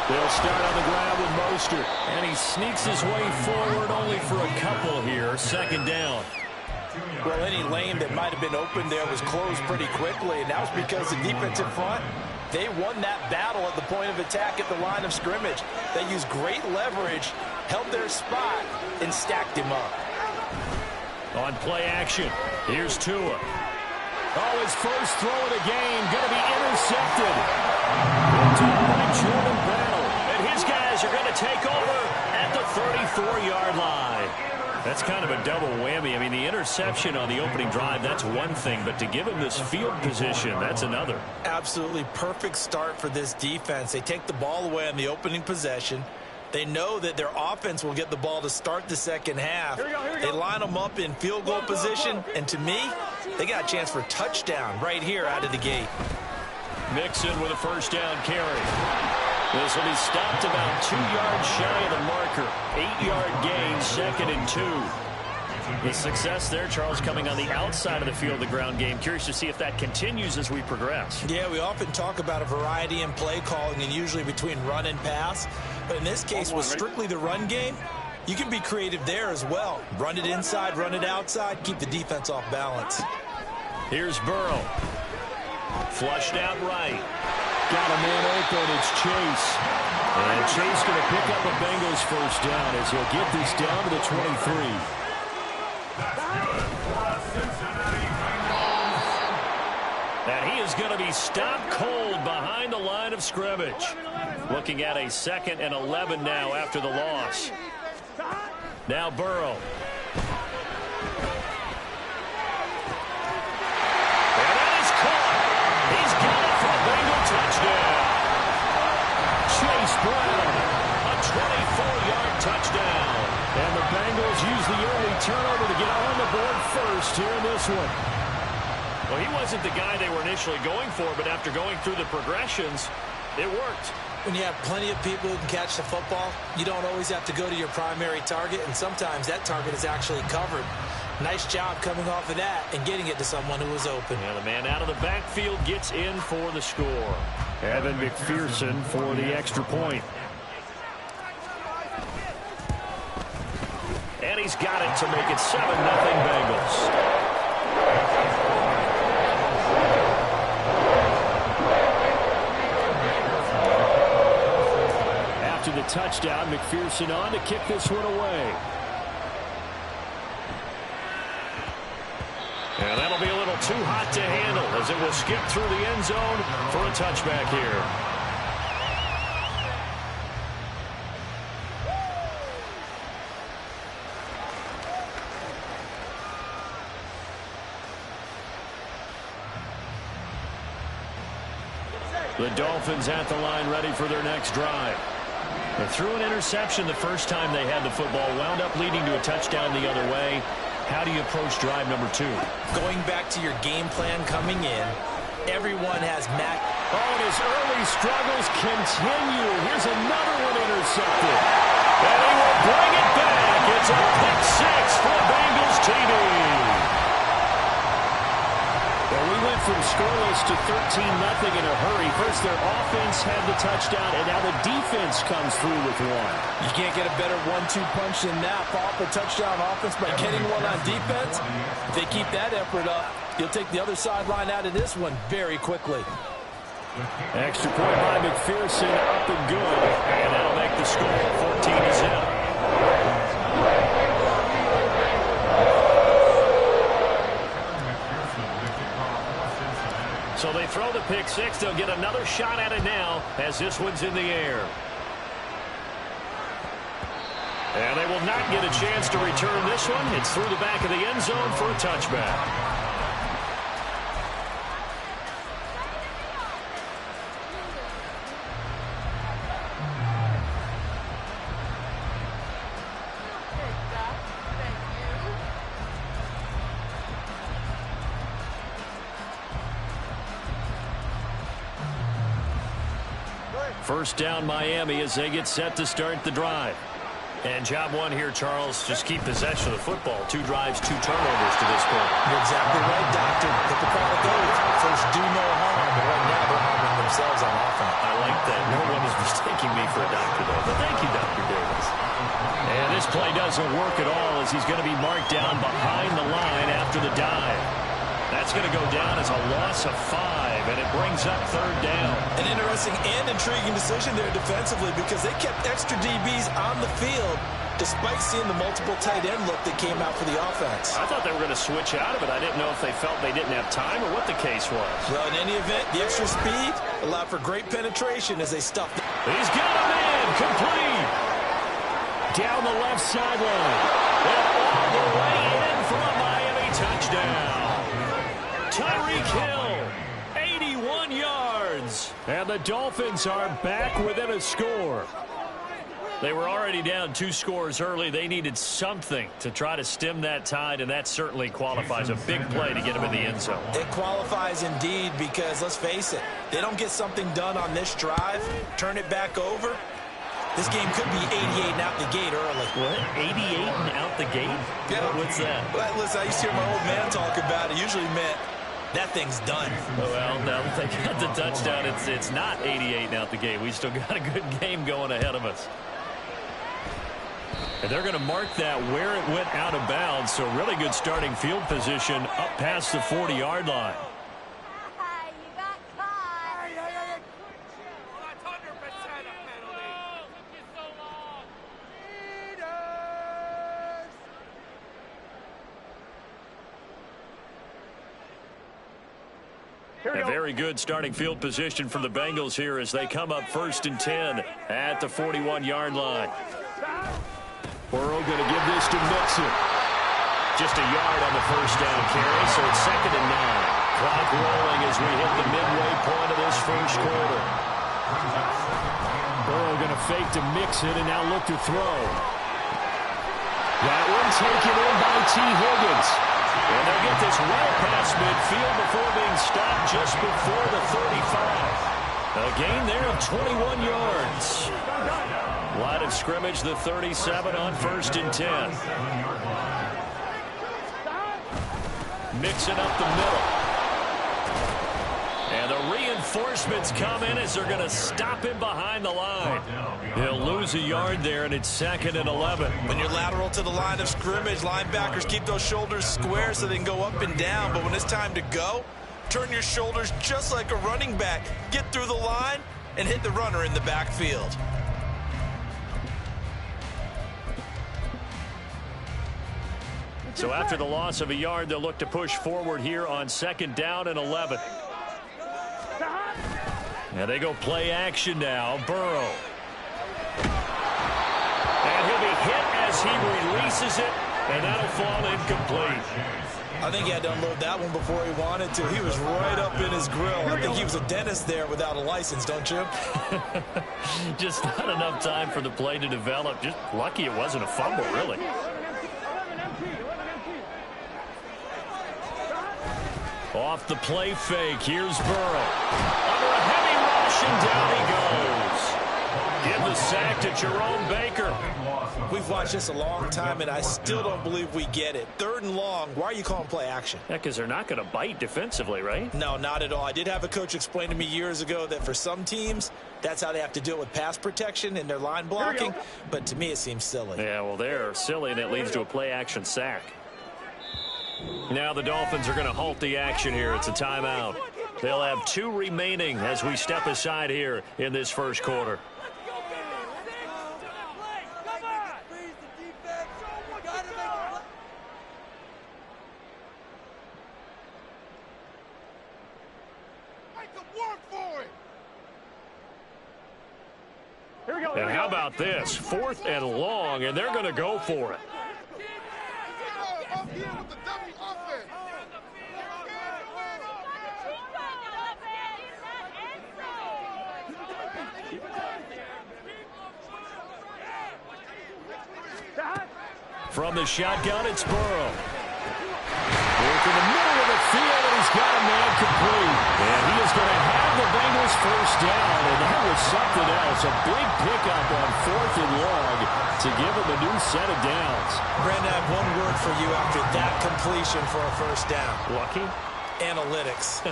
They'll start on the ground with Mostert. And he sneaks his way forward only for a couple here. Second down. Well, any lane that might have been open there was closed pretty quickly, and that was because the defensive front, they won that battle at the point of attack at the line of scrimmage. They used great leverage, held their spot, and stacked him up. On play action, here's Tua. Oh, his first throw of the game, going to be intercepted. Picked up by Jordan Battle. And his guys are going to take over at the 34-yard line. That's kind of a double whammy. I mean, the interception on the opening drive, that's one thing. But to give him this field position, that's another. Absolutely perfect start for this defense. They take the ball away on the opening possession. They know that their offense will get the ball to start the second half. They line them up in field goal position, and to me, they got a chance for a touchdown right here out of the gate. Mixon with a first down carry. This will be stopped about 2 yards shy of the marker. 8-yard gain, 2nd and 2. The success there, Charles, coming on the outside of the field, the ground game. Curious to see if that continues as we progress. Yeah, we often talk about a variety in play calling and usually between run and pass. But in this case, with strictly the run game, you can be creative there as well. Run it inside, run it outside, keep the defense off balance. Here's Burrow. Flushed out right. Got a man open. It's Chase. And Chase going to pick up a Bengals first down as he'll get this down to the 23. And he is going to be stopped cold behind the line of scrimmage. Looking at a 2nd and 11 now after the loss. Now Burrow. And that is caught. He's got it for a Bengal touchdown. Chase Brown, a 24-yard touchdown. And the Bengals use the early turnover to get on the board first here in this one. Well, he wasn't the guy they were initially going for, but after going through the progressions, it worked. When you have plenty of people who can catch the football, you don't always have to go to your primary target, and sometimes that target is actually covered. Nice job coming off of that and getting it to someone who was open. And the man out of the backfield gets in for the score. Evan McPherson for the extra point. And he's got it to make it 7-0 Bengals. After the touchdown, McPherson on to kick this one away. And that'll be a little too hot to handle as it will skip through the end zone for a touchback here. The Dolphins at the line ready for their next drive. They threw an interception the first time they had the football, wound up leading to a touchdown the other way. How do you approach drive number 2? Going back to your game plan coming in, everyone has Mac. Oh, and his early struggles continue. Here's another one intercepted. And he will bring it back. It's a pick 6 for Bengals TV. Well, we went from scoreless to 13-0 in a hurry. First, their offense had the touchdown, and now the defense comes through with one. You can't get a better 1-2 punch than that. Follow up a touchdown offense by getting one on defense. If they keep that effort up, you'll take the other sideline out of this one very quickly. Extra point by McPherson, up and good. And that'll make the score 14-0. So they throw the pick 6. They'll get another shot at it now as this one's in the air. And they will not get a chance to return this one. It's through the back of the end zone for a touchback. First down Miami as they get set to start the drive. And job one here, Charles, just keep possession of the football. 2 drives, 2 turnovers to this point. You're exactly right, Doctor. Hippocratic oath. First, do no harm. But right now, they're harming themselves on offense. I like that. No one is mistaking me for a doctor, though. But thank you, Dr. Davis. And this play doesn't work at all as he's going to be marked down behind the line after the dive. That's going to go down as a loss of 5, and it brings up 3rd down. An interesting and intriguing decision there defensively because they kept extra DBs on the field despite seeing the multiple tight end look that came out for the offense. I thought they were going to switch out of it. I didn't know if they felt they didn't have time or what the case was. Well, in any event, the extra speed allowed for great penetration as they stuffed it. He's got a man complete. Down the left sideline. And all the way in for a Miami touchdown. Tyreek Hill, 81 yards. And the Dolphins are back within a score. They were already down 2 scores early. They needed something to try to stem that tide, and that certainly qualifies. A big play to get them in the end zone. It qualifies indeed because, let's face it, they don't get something done on this drive, turn it back over. This game could be 88 and out the gate early. What? 88 and out the gate? Yeah. What's that? Well, listen, I used to hear my old man talk about it. Usually meant that thing's done. Well, now that they got the touchdown, it's not 88 and out the gate. We still got a good game going ahead of us. And they're going to mark that where it went out of bounds. So really good starting field position up past the 40-yard line. A very good starting field position for the Bengals here as they come up 1st and 10 at the 41-yard line. Burrow going to give this to Mixon. Just a yard on the first down carry, so it's 2nd and 9. Clock rolling as we hit the midway point of this first quarter. Burrow going to fake to Mixon and now look to throw. That one taken in by T. Higgins. And they'll get this well past midfield before being stopped just before the 35. A gain there of 21 yards. Line of scrimmage, the 37 on 1st and 10. Mixing up the middle. And the reinforcements come in as they're going to stop him behind the line. He'll lose a yard there, and it's 2nd and 11. When you're lateral to the line of scrimmage, linebackers keep those shoulders square so they can go up and down. But when it's time to go, turn your shoulders just like a running back. Get through the line and hit the runner in the backfield. So after the loss of a yard, they'll look to push forward here on 2nd down and 11. And they go play action now. Burrow. And he'll be hit as he releases it, and that'll fall incomplete. I think he had to unload that one before he wanted to. He was right up in his grill. I think he was a dentist there without a license, don't you? Just not enough time for the play to develop. Just lucky it wasn't a fumble, really. Off the play fake, here's Burrow. Under a heavy rush, and down he goes. Give the sack to Jerome Baker. We've watched this a long time, and I still don't believe we get it. 3rd and long, why are you calling play action? Yeah, because they're not going to bite defensively, right? No, not at all. I did have a coach explain to me years ago that for some teams, that's how they have to deal with pass protection and their line blocking. But to me, it seems silly. Yeah, well, they're silly, and it leads to a play action sack. Now the Dolphins are going to halt the action here. It's a timeout. They'll have 2 remaining as we step aside here in this first quarter. And how about this? 4th and long, and they're going to go for it. From the shotgun, it's Burrow. Work in the middle of the field, and he's got a man complete. And he is going to have the Bengals first down, and that was something else. A big pickup on 4th and long to give him a new set of downs. Brandon, I have one word for you after that completion for a first down. Lucky? Analytics.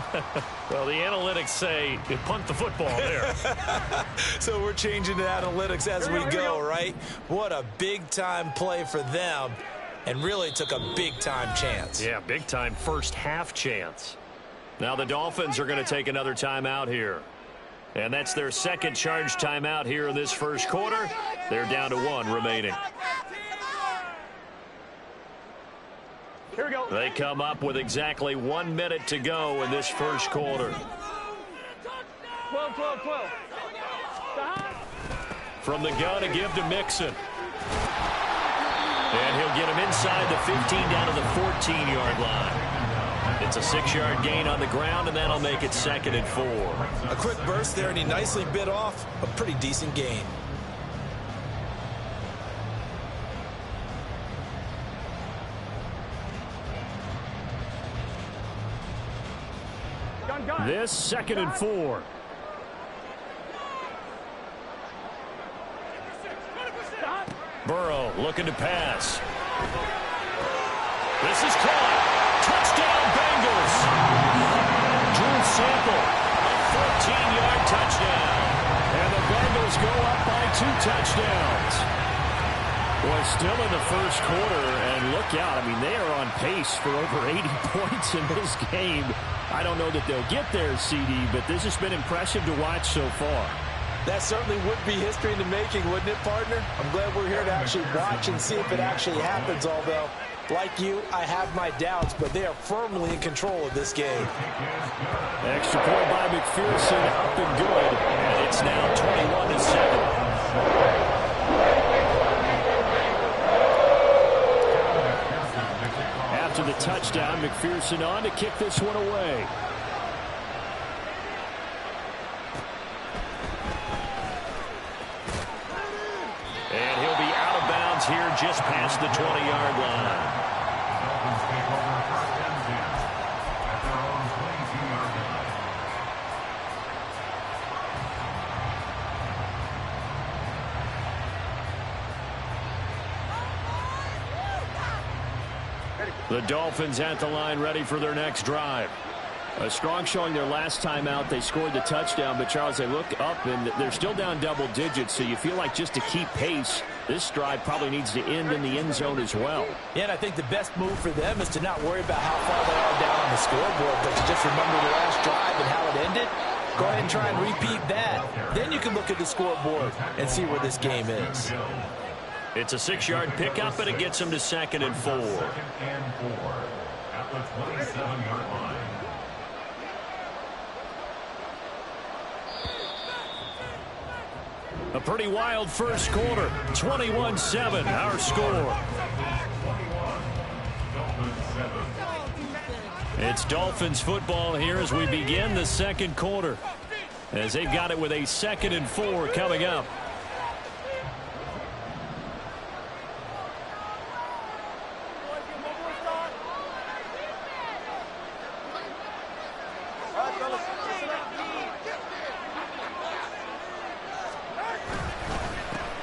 Well, the analytics say you punt the football there. So we're changing to analytics as we go, right? What a big-time play for them, and really took a big-time chance. Yeah, big-time first half chance. Now the Dolphins are going to take another timeout here. And that's their 2nd charge timeout here in this first quarter. They're down to 1 remaining. Here we go. They come up with exactly 1 minute to go in this first quarter. 12. From the gun, a give to Mixon. And he'll get him inside the 15 down to the 14-yard line. It's a 6-yard gain on the ground, and that'll make it 2nd and 4. A quick burst there, and he nicely bit off a pretty decent gain. This 2nd and 4. Burrow looking to pass. This is caught. Touchdown Bengals. Drew Sample, a 14-yard touchdown. And the Bengals go up by 2 touchdowns. Boy, still in the first quarter, and look out. I mean, they are on pace for over 80 points in this game. I don't know that they'll get there, CD, but this has been impressive to watch so far. That certainly would be history in the making, wouldn't it, partner? I'm glad we're here to actually watch and see if it actually happens, although, like you, I have my doubts, but they are firmly in control of this game. Extra point by McPherson, up and good, and it's now 21-7. After the touchdown, McPherson on to kick this one away. And he'll be out of bounds here just past the 20-yard line. Dolphins take over 1st and 10 at their own 22-yard line. The Dolphins at the line, ready for their next drive. A strong showing their last time out. They scored the touchdown, but Charles, they look up and they're still down double digits, so you feel like just to keep pace, this drive probably needs to end in the end zone as well. Yeah, and I think the best move for them is to not worry about how far they are down on the scoreboard, but to just remember the last drive and how it ended. Go ahead and try and repeat that. Then you can look at the scoreboard and see where this game is. It's a 6-yard pickup, and it gets them to 2nd and 4. 2nd and 4 at the 27-yard line. A pretty wild first quarter. 21-7, our score. It's Dolphins football here as we begin the second quarter, as they've got it with a 2nd and 4 coming up.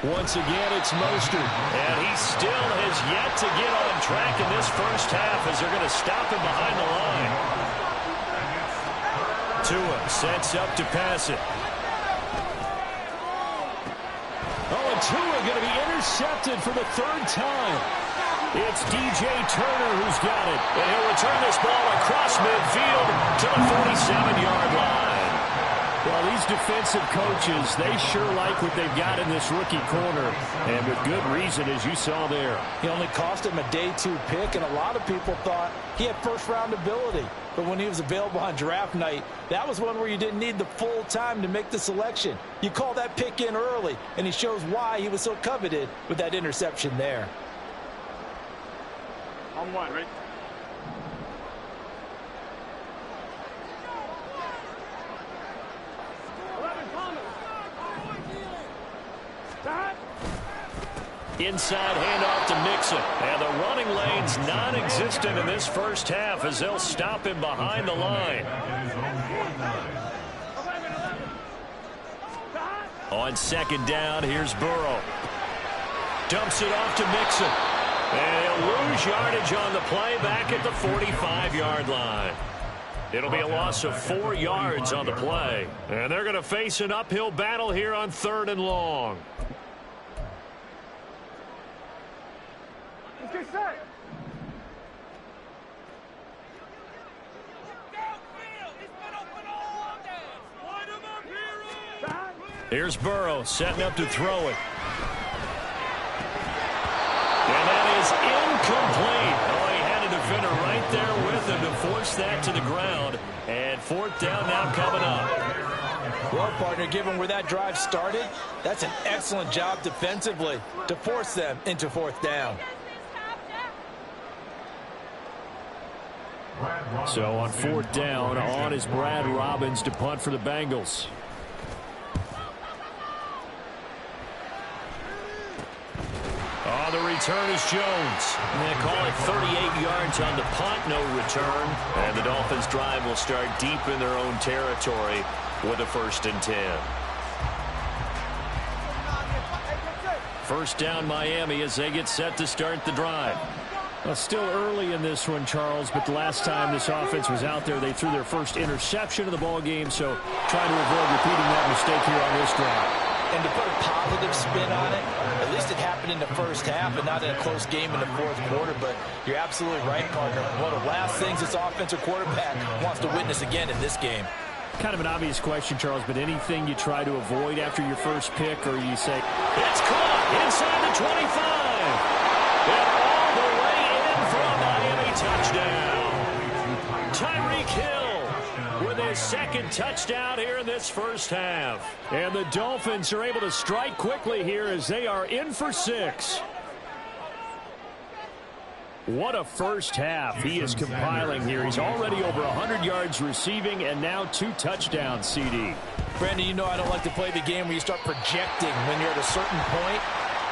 Once again, it's Mostert, and he still has yet to get on track in this first half as they're going to stop him behind the line. Tua sets up to pass it. Oh, and Tua going to be intercepted for the 3rd time. It's DJ Turner who's got it, and he'll return this ball across midfield to the 47-yard line. Well, these defensive coaches, they sure like what they've got in this rookie corner, and with good reason, as you saw there. He only cost him a day 2 pick, and a lot of people thought he had first-round ability. But when he was available on draft night, that was one where you didn't need the full time to make the selection. You call that pick in early, and he shows why he was so coveted with that interception there. On 1, right? Inside handoff to Mixon. And the running lane's non-existent in this first half as they'll stop him behind the line. On 2nd down, here's Burrow. Dumps it off to Mixon. And he'll lose yardage on the play back at the 45-yard line. It'll be a loss of 4 yards on the play. And they're going to face an uphill battle here on 3rd and long. Get set. Here's Burrow setting up to throw it. And that is incomplete. Oh, he had a defender right there with him to force that to the ground. And 4th down now coming up. Well, partner, given where that drive started, that's an excellent job defensively to force them into 4th down. So on 4th down, on is Brad Robbins to punt for the Bengals. Oh, the return is Jones. They call it 38 yards on the punt, no return. And the Dolphins drive will start deep in their own territory with a 1st and 10. 1st down Miami as they get set to start the drive. Well, still early in this one, Charles, but the last time this offense was out there, they threw their first interception of the ball game, so try to avoid repeating that mistake here on this drive. And to put a positive spin on it, at least it happened in the first half and not in a close game in the 4th quarter, but you're absolutely right, partner. One of the last things this offensive quarterback wants to witness again in this game. Kind of an obvious question, Charles, but anything you try to avoid after your first pick, or you say, it's caught inside the 25. And all the way in for a Miami touchdown. Tyreek Hill with his 2nd touchdown here in this first half. And the Dolphins are able to strike quickly here as they are in for 6. What a first half he is compiling here. He's already over 100 yards receiving and now 2 touchdowns, CD. Brandon, you know I don't like to play the game where you start projecting when you're at a certain point.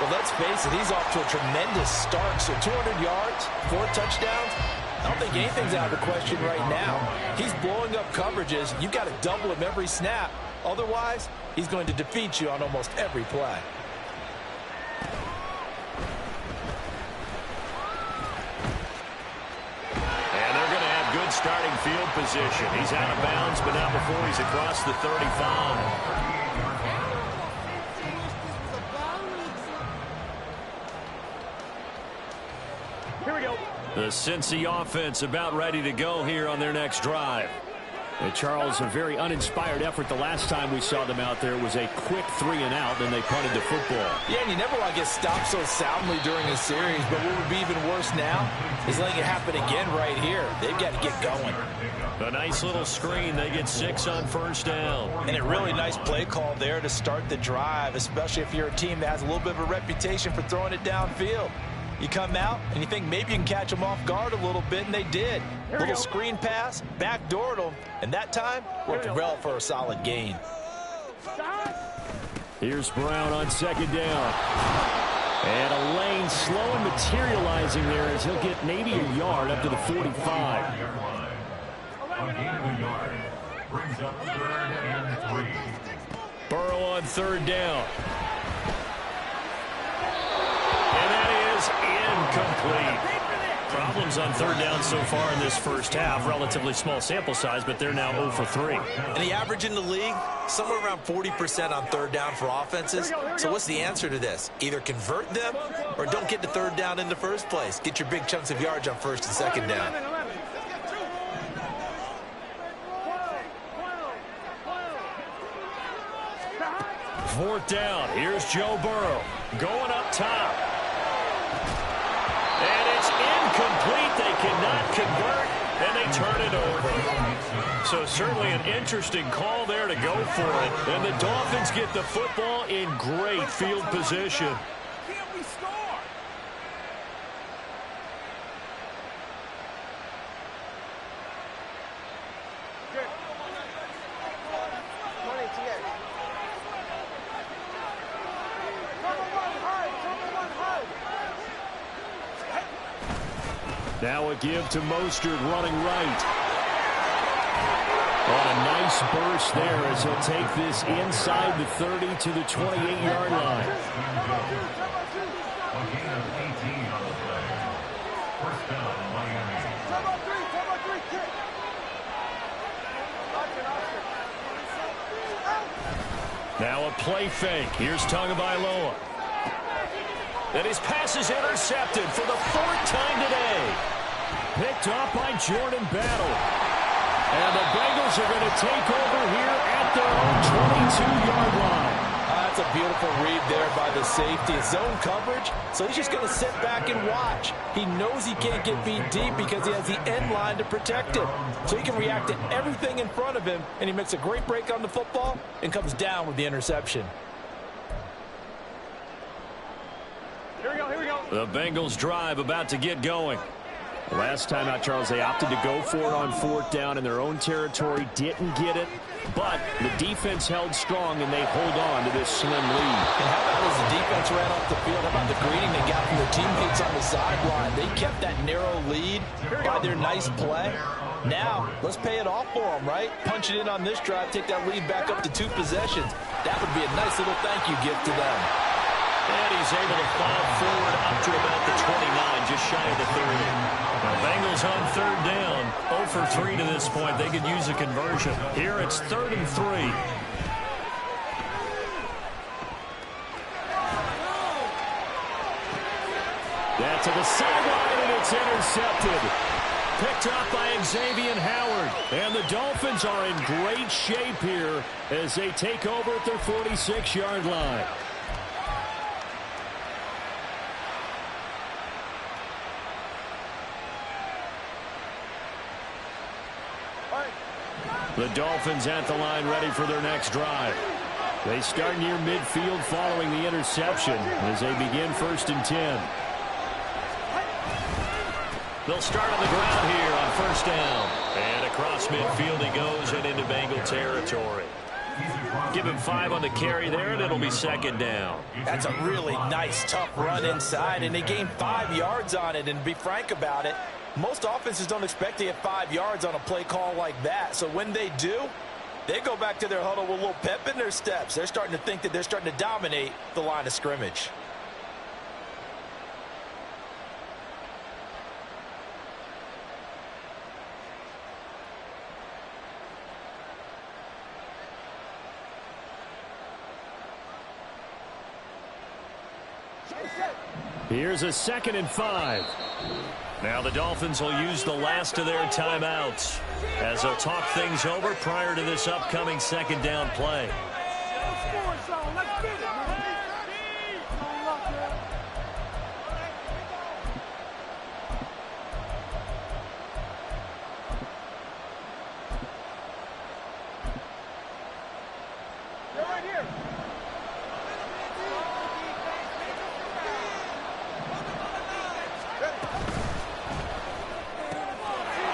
But let's face it, he's off to a tremendous start. So 200 yards, 4 touchdowns. I don't think anything's out of the question right now. He's blowing up coverages. You've got to double him every snap. Otherwise, he's going to defeat you on almost every play. starting field position. He's out of bounds, but not before he's across the 35. Here we go. The Cincy offense about ready to go here on their next drive. And Charles, a very uninspired effort the last time we saw them out there. It was a quick 3-and-out, then they punted the football. Yeah, and you never want to get stopped so soundly during a series, but what would be even worse now is letting it happen again right here. They've got to get going. A nice little screen. They get 6 on first down. And a really nice play call there to start the drive, especially if you're a team that has a little bit of a reputation for throwing it downfield. You come out and you think maybe you can catch them off guard a little bit, and they did. Little screen pass, backdoored them, and that time worked well for a solid gain. Here's Brown on second down. And a lane slow and materializing there as he'll get maybe a yard up to the 45. A gain of a yard brings up 3rd and 3. Burrow on third down. And that is incomplete. Problems on third down so far in this first half. Relatively small sample size, but they're now 0 for 3. And the average in the league, somewhere around 40% on third down for offenses. So what's the answer to this? Either convert them or don't get to third down in the first place. Get your big chunks of yards on first and second down. Fourth down. Here's Joe Burrow going up top. And it's incomplete. They cannot convert, and they turn it over. So certainly an interesting call there to go for it. And the Dolphins get the football in great field position. Can't we score? Now a give to Mostert running right. On a nice burst there as he'll take this inside the 30 to the 28-yard line. A gain of 18 on the play. First down, Miami. Now a play fake. Here's Tagovailoa. And his pass is intercepted for the 4th time today. Picked off by Jordan Battle. And the Bengals are going to take over here at their own 22-yard line. That's a beautiful read there by the safety. Zone coverage, so he's just going to sit back and watch. He knows he can't get beat deep because he has the end line to protect him. So he can react to everything in front of him, and he makes a great break on the football and comes down with the interception. Here we go. The Bengals drive about to get going. Last time out, Charles, they opted to go for it on 4th down in their own territory. Didn't get it, but the defense held strong, and they hold on to this slim lead. And how about as the defense ran off the field? How about the greeting they got from their teammates on the sideline? They kept that narrow lead by their nice play. Now, let's pay it off for them, right? Punch it in on this drive, take that lead back up to 2 possessions. That would be a nice little thank you gift to them. And he's able to plow forward up to about the 29, just shy of the 30. The Bengals on third down, 0 for 3 to this point. They could use a conversion. Here it's 3rd and 3. That's to the sideline, and it's intercepted. Picked up by Xavier Howard. And the Dolphins are in great shape here as they take over at their 46-yard line. The Dolphins at the line ready for their next drive. They start near midfield following the interception as they begin 1st and 10. They'll start on the ground here on 1st down. And across midfield he goes and into Bengal territory. Give him 5 on the carry there, and it'll be 2nd down. That's a really nice, tough run inside, and they gained 5 yards on it. And to be frank about it, most offenses don't expect to get 5 yards on a play call like that. So when they do, they go back to their huddle with a little pep in their steps. They're starting to think that they're starting to dominate the line of scrimmage. Here's a 2nd and 5. Now the Dolphins will use the last of their timeouts as they'll talk things over prior to this upcoming 2nd down play.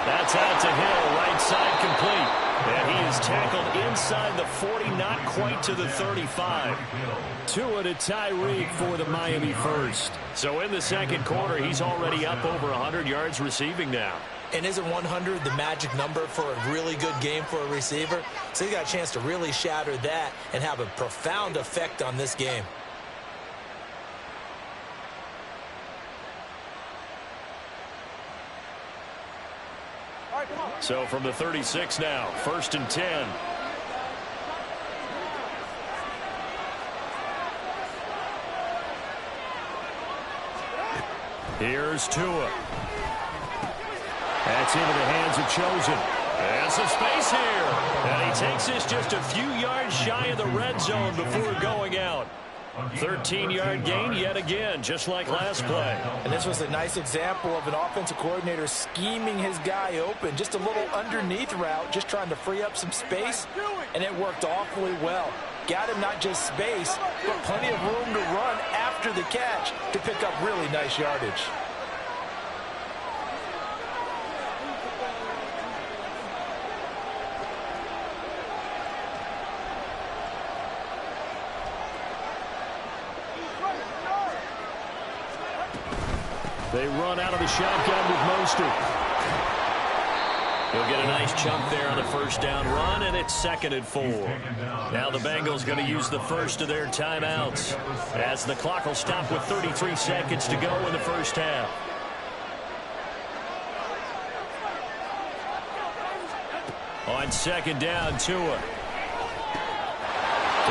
That's out to Hill, right side complete. And he is tackled inside the 40, not quite to the 35. Tua to Tyreek for the Miami first. So in the 2nd quarter, he's already up over 100 yards receiving now. And isn't 100 the magic number for a really good game for a receiver? So he got a chance to really shatter that and have a profound effect on this game. So from the 36 now, 1st and 10. Here's Tua. That's into the hands of Chosen. And some space here. And he takes this just a few yards shy of the red zone before going out. 13-yard gain yet again, just like last play. And this was a nice example of an offensive coordinator scheming his guy open. Just a little underneath route, just trying to free up some space, and it worked awfully well. Got him not just space, but plenty of room to run after the catch to pick up really nice yardage. They run out of the shotgun with Mostert. He'll get a nice chunk there on the 1st down run, and it's 2nd and 4. Now the Bengals going to use the first of their timeouts as the clock will stop with 33 seconds to go in the 1st half. On 2nd down, Tua. To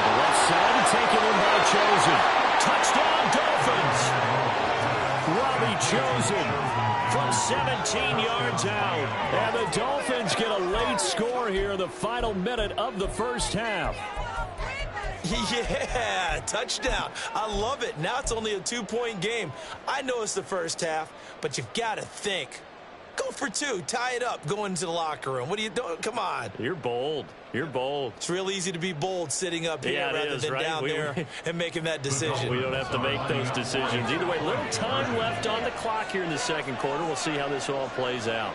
the left side and taken in by Chosen. Touchdown, Dolphins! Robbie Chosen from 17 yards out. And the Dolphins get a late score here in the final minute of the 1st half. Yeah, touchdown. I love it. Now it's only a 2-point game. I know it's the 1st half, but you've got to think. Go for 2. Tie it up. Go into the locker room. What are you doing? Come on. You're bold. You're bold. It's real easy to be bold sitting up here rather than down there and making that decision. We don't have to make those decisions. Either way, little time left on the clock here in the 2nd quarter. We'll see how this all plays out.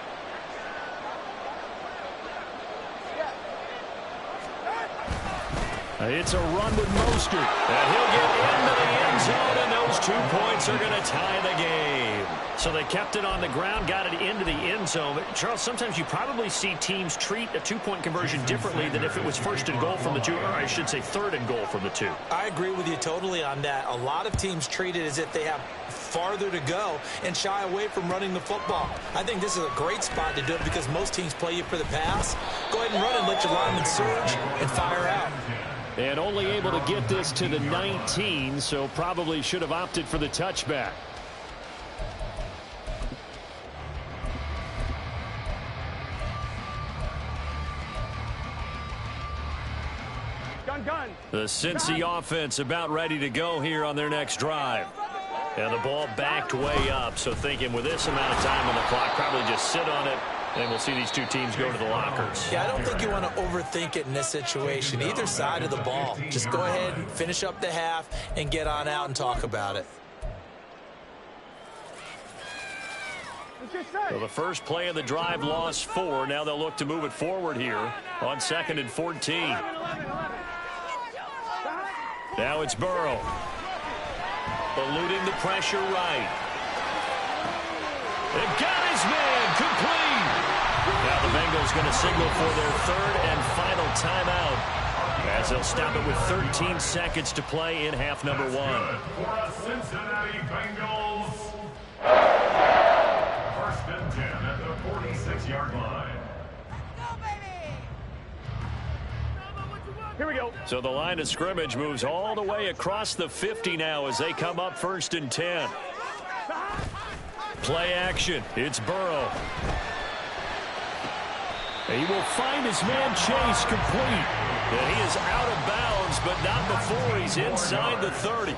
It's a run with Mostert. And he'll get into the end zone, and those 2 points are going to tie the game. So they kept it on the ground, got it into the end zone. But Charles, sometimes you probably see teams treat a 2-point conversion differently than if it was 1st and goal from the 2, or I should say 3rd and goal from the 2. I agree with you totally on that. A lot of teams treat it as if they have farther to go and shy away from running the football. I think this is a great spot to do it because most teams play you for the pass. Go ahead and run and let your lineman surge and fire out. And only able to get this to the 19, so probably should have opted for the touchback. The Cincy offense about ready to go here on their next drive. And the ball backed way up, so thinking with this amount of time on the clock, probably just sit on it, and we'll see these 2 teams go to the lockers. Yeah, I don't think you want to overthink it in this situation. Either side of the ball. Just go ahead and finish up the half and get on out and talk about it. So the first play of the drive lost 4. Now they'll look to move it forward here on 2nd and 14. Now it's Burrow. Eluding the pressure right. They've got his man complete. Now the Bengals going to signal for their 3rd and final timeout as they'll stop it with 13 seconds to play in half number 1. For a Cincinnati Bengals. 1st and 10 at the 46-yard line. Here we go. So the line of scrimmage moves all the way across the 50 now as they come up 1st and 10. Play action. It's Burrow. He will find his man Chase complete. And he is out of bounds, but not before he's inside the 30.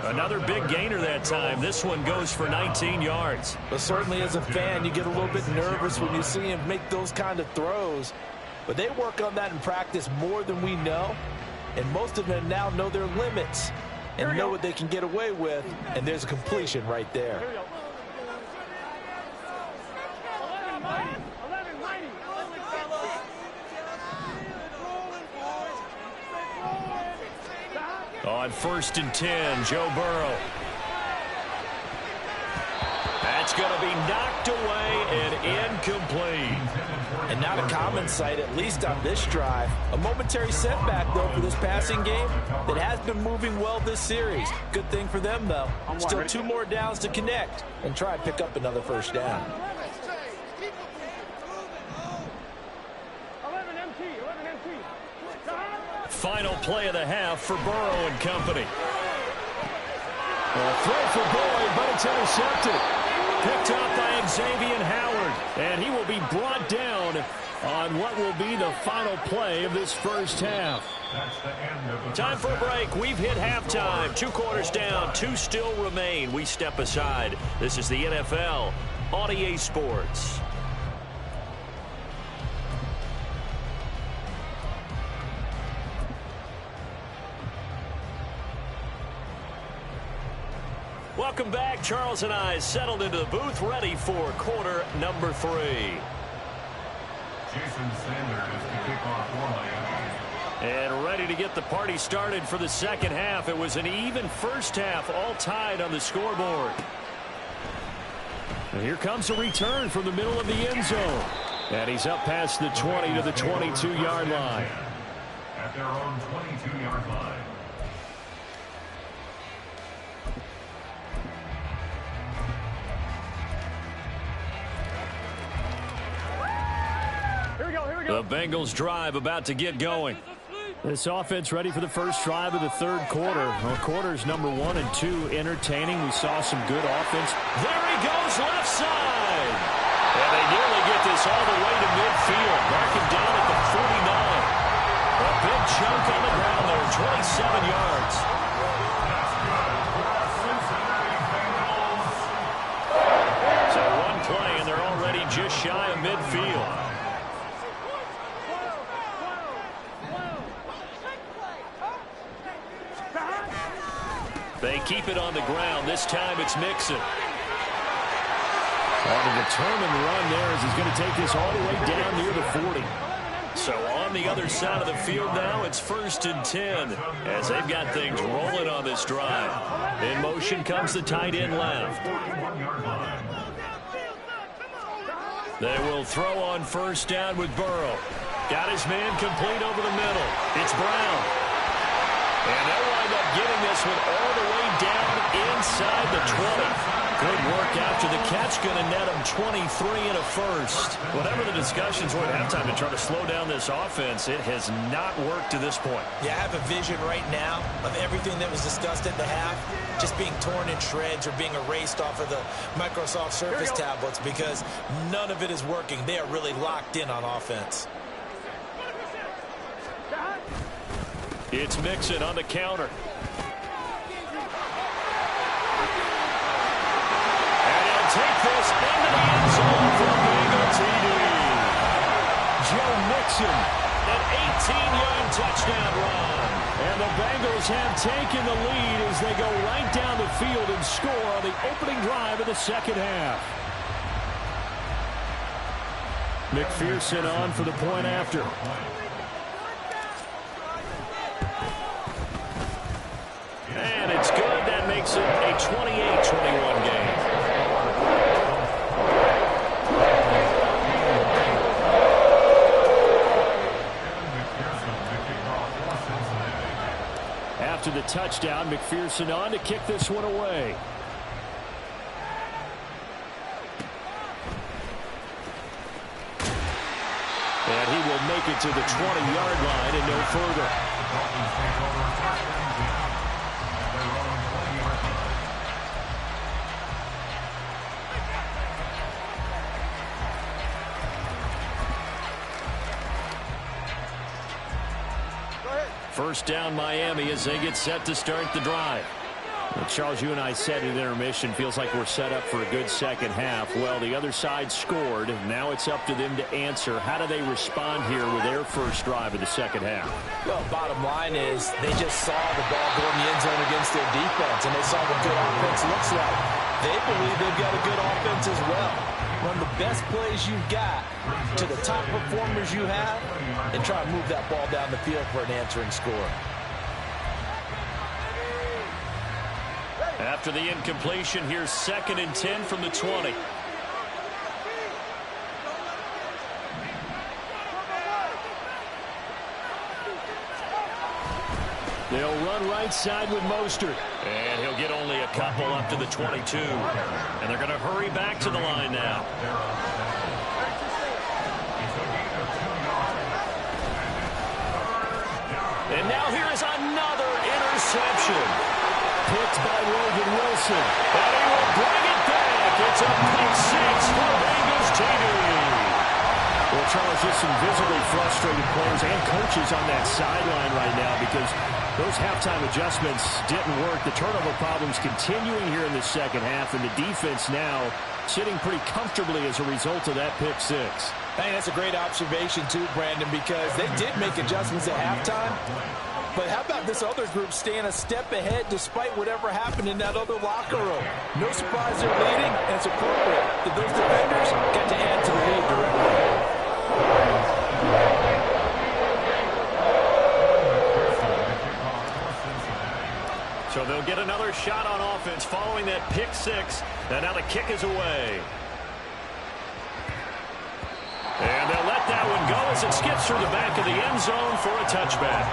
Another big gainer that time. This one goes for 19 yards. But certainly as a fan, you get a little bit nervous when you see him make those kind of throws. But they work on that in practice more than we know. And most of them now know their limits and know what they can get away with. And there's a completion right there. On 1st and 10, Joe Burrow. That's going to be knocked away and incomplete. And not a common sight, at least on this drive. A momentary setback, though, for this passing game that has been moving well this series. Good thing for them, though. Still 2 more downs to connect and try and pick up another first down. 11 MT. Final play of the half for Burrow and company. A throw for Boyd, but it's intercepted. Picked up by Xavier Howard. And he will be brought down on what will be the final play of this first half. Time for a break. We've hit halftime. 2 quarters down. 2 still remain. We step aside. This is the NFL on EA Sports. Welcome back. Charles and I settled into the booth, ready for quarter number 3. Jason Sanders to kick off for Miami. And ready to get the party started for the second half. It was an even first half, all tied on the scoreboard. And here comes a return from the middle of the end zone. And he's up past the 20 to the 22-yard line. At their own 22-yard line. The Bengals drive about to get going. This offense ready for the first drive of the third quarter. Well, quarters number 1 and 2 entertaining. We saw some good offense. There he goes, left side. And they nearly get this all the way to midfield. Marking down at the 49. A big chunk on the ground there, 27 yards. So 1 play, and they're already just shy of midfield. They keep it on the ground. This time it's Mixon. On a determined run there as he's going to take this all the way down near the 40. So on the other side of the field now, it's 1st and 10 as they've got things rolling on this drive. In motion comes the tight end left. They will throw on first down with Burrow. Got his man complete over the middle. It's Brown. And they'll wind up getting this one all the way down inside the 20. Good work after the catch. Going to net him 23 and a first. Whatever the discussions were at halftime to try to slow down this offense, it has not worked to this point. Yeah, I have a vision right now of everything that was discussed at the half just being torn in shreds or being erased off of the Microsoft Surface tablets because none of it is working. They are really locked in on offense. It's Mixon on the counter. And he'll take this into the end zone for a Bengal TD. Joe Mixon. An 18-yard touchdown run. And the Bengals have taken the lead as they go right down the field and score on the opening drive of the second half. McPherson on for the point after. And it's good. That makes it a 28-21 game. After the touchdown, McPherson on to kick this one away. And he will make it to the 20-yard line and no further. First down Miami as they get set to start the drive. Well, Charles, you and I said at intermission, feels like we're set up for a good second half. Well, the other side scored. Now it's up to them to answer. How do they respond here with their first drive of the second half? Well, bottom line is they just saw the ball go in the end zone against their defense, and they saw what good offense looks like. They believe they've got a good offense as well. Run the best plays you've got to the top performers you have and try to move that ball down the field for an answering score. After the incompletion, here's 2nd and 10 from the 20. They'll run right side with Mostert. And he'll get only a couple up to the 22. And they're going to hurry back to the line now. And now here is another interception. Picked by Logan Wilson. And he will bring it back. It's a pick six for Bengals TV. Well, Charles, just some visibly frustrated players and coaches on that sideline right now because those halftime adjustments didn't work. The turnover problems continuing here in the second half, and the defense now sitting pretty comfortably as a result of that pick six. Hey, that's a great observation too, Brandon, because they did make adjustments at halftime. But how about this other group staying a step ahead despite whatever happened in that other locker room? No surprise they're leading, and it's appropriate that those defenders got to add to the lead directly. So they'll get another shot on offense following that pick six. And now the kick is away. And they'll let that one go as it skips through the back of the end zone for a touchback.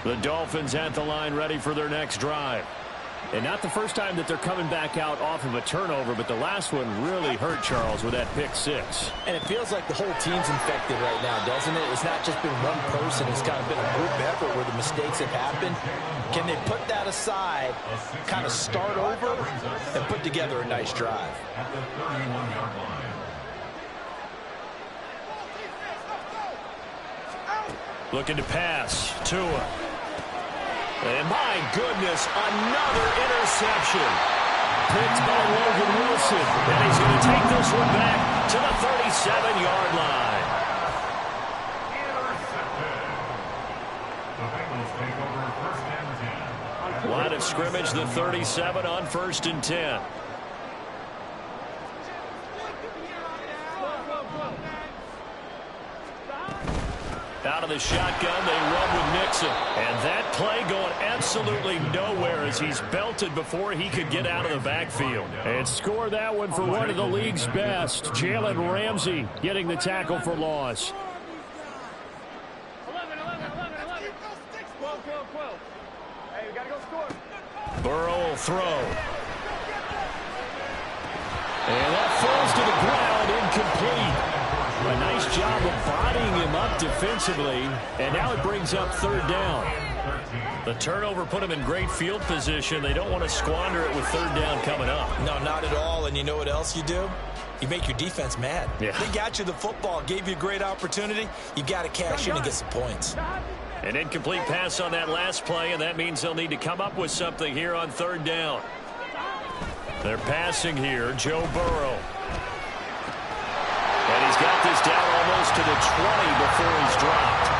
The Dolphins at the line ready for their next drive. And not the first time that they're coming back out off of a turnover, but the last one really hurt Charles with that pick six. And it feels like the whole team's infected right now, doesn't it? It's not just been one person. It's kind of been a group effort where the mistakes have happened. Can they put that aside, kind of start over, and put together a nice drive? At the 31-yard line. Looking to pass. Tua. And my goodness, another interception. Picked by Logan Wilson. And he's going to take this one back to the 37-yard line. Intercepted. The Bengals take over 1st and 10. Line of scrimmage, the 37 on 1st and 10. Out of the shotgun, they run with Mixon. And that play going absolutely nowhere as he's belted before he could get out of the backfield. And score that one for one of the league's best. Jalen Ramsey getting the tackle for loss. 11. Hey, we got to go score. Burrow will throw. And that falls to the ground, incomplete. A nice job of bodying him up defensively, and now it brings up 3rd down. The turnover put him in great field position. They don't want to squander it with 3rd down coming up. No, not at all. And you know what else you do? You make your defense mad. Yeah. They got you the football, gave you a great opportunity. You got to cash in and get some points. An incomplete pass on that last play, and that means they'll need to come up with something here on 3rd down. They're passing here, Joe Burrow. And he's got this down almost to the 20 before he's dropped.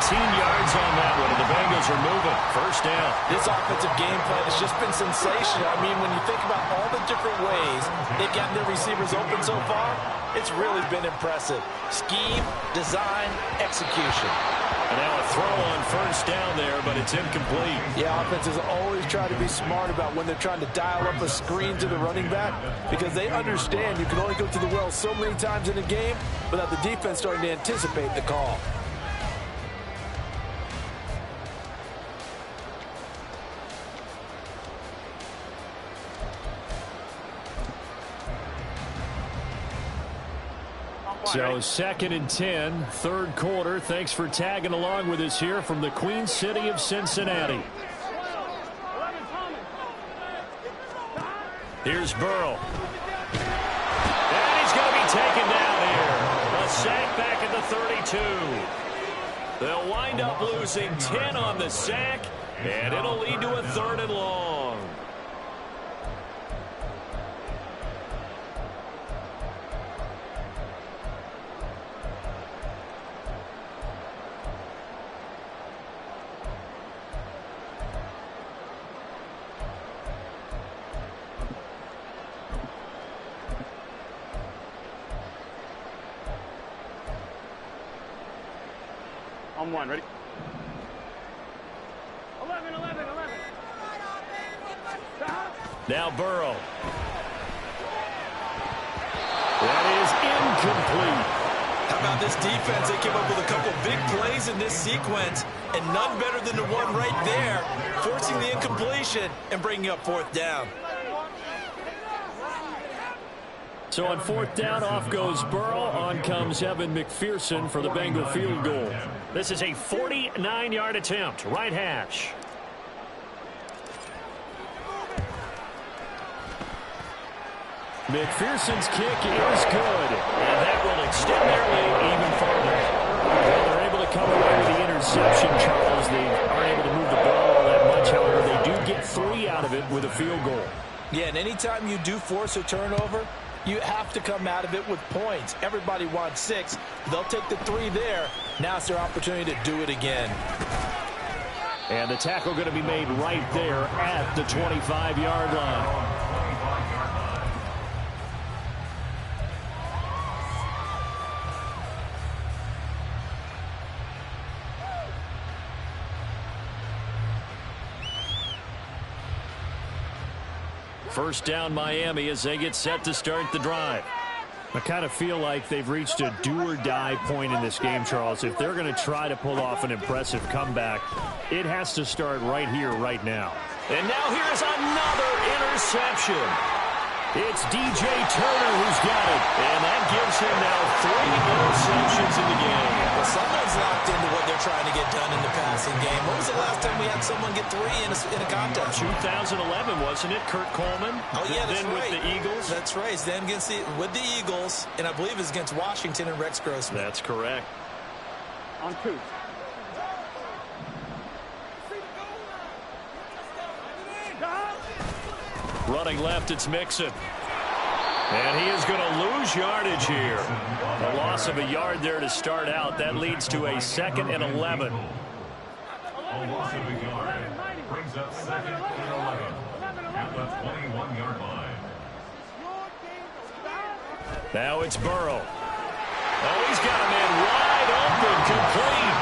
18 yards on that one, and the Bengals are moving. 1st down. This offensive game plan has just been sensational. I mean, when you think about all the different ways they've gotten their receivers open so far, it's really been impressive. Scheme, design, execution. And now a throw on 1st down there, but it's incomplete. Yeah, offenses always try to be smart about when they're trying to dial up a screen to the running back because they understand you can only go to the well so many times in a game without the defense starting to anticipate the call. So 2nd and 10, third quarter. Thanks for tagging along with us here from the Queen City of Cincinnati. Here's Burrow. And he's going to be taken down here. A sack back at the 32. They'll wind up losing 10 on the sack, and it'll lead to a 3rd and long. On one, ready? 11. Now Burrow. That is incomplete. How about this defense? They came up with a couple big plays in this sequence, and none better than the one right there, forcing the incompletion and bringing up 4th down. So on 4th down, off goes Burrow. On comes Evan McPherson for the Bengal field goal. This is a 49-yard attempt, right hash. McPherson's kick is good, and that will extend their lead even further. Well, they're able to come away with the interception, Charles. They aren't able to move the ball all that much. However, they do get 3 out of it with a field goal. Yeah, and anytime you do force a turnover, you have to come out of it with points. Everybody wants 6. They'll take the 3 there. Now it's their opportunity to do it again. And the tackle going to be made right there at the 25-yard line. First down Miami as they get set to start the drive. I kind of feel like they've reached a do-or-die point in this game, Charles. If they're going to try to pull off an impressive comeback, it has to start right here, right now. And now here's another interception. It's DJ Turner who's got it, and that gives him now 3 interceptions in the game. Well, someone's locked into what they're trying to get done in the passing game. When was the last time we had someone get 3 in a contest? 2011, wasn't it? Kurt Coleman. Oh, yeah, that's then right. with the Eagles. That's right. Then with the Eagles, and I believe it's against Washington and Rex Grossman. That's correct. On 2. Running left, it's Mixon. And he is going to lose yardage here. A loss of a yard there to start out. That leads to a 2nd and 11. A loss of a yard brings up 2nd and 11 at the 21-yard line. Now it's Burrow. Oh, he's got a man wide open, complete.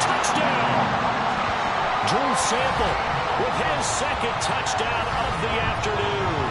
Touchdown. Drew Sample with his 2nd touchdown of the afternoon.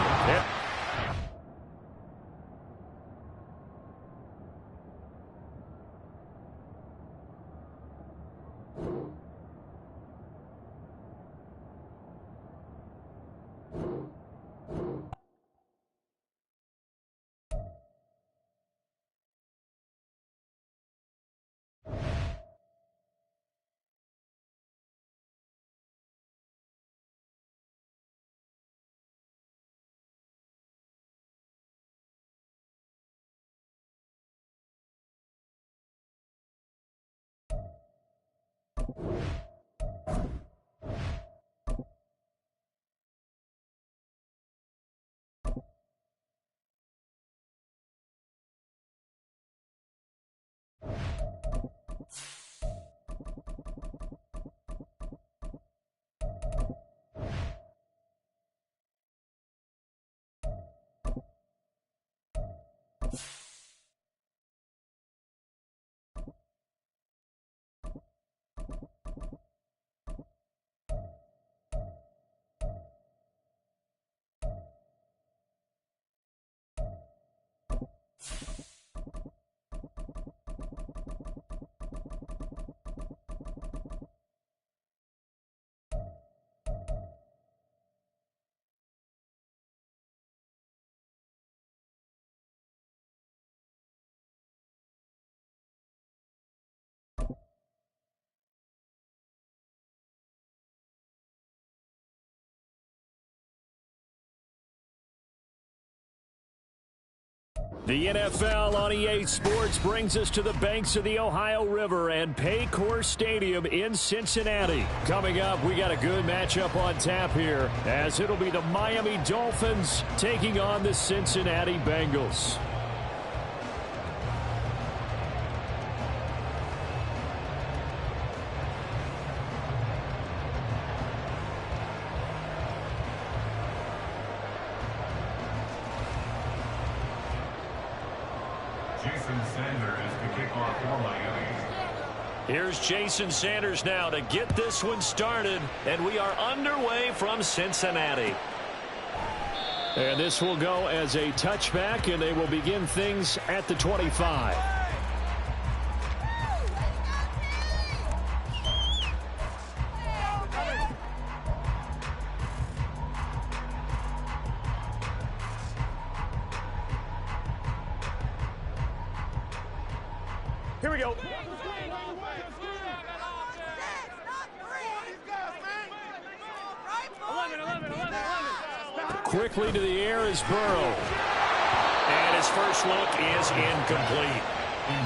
The NFL on EA Sports brings us to the banks of the Ohio River and Paycor Stadium in Cincinnati. Coming up, we got a good matchup on tap here, as it'll be the Miami Dolphins taking on the Cincinnati Bengals. Jason Sanders to kick off for Miami. Here's Jason Sanders now to get this one started, and we are underway from Cincinnati. And this will go as a touchback, and they will begin things at the 25. Here we go. Quickly to the air is Burrow. And his first look is incomplete.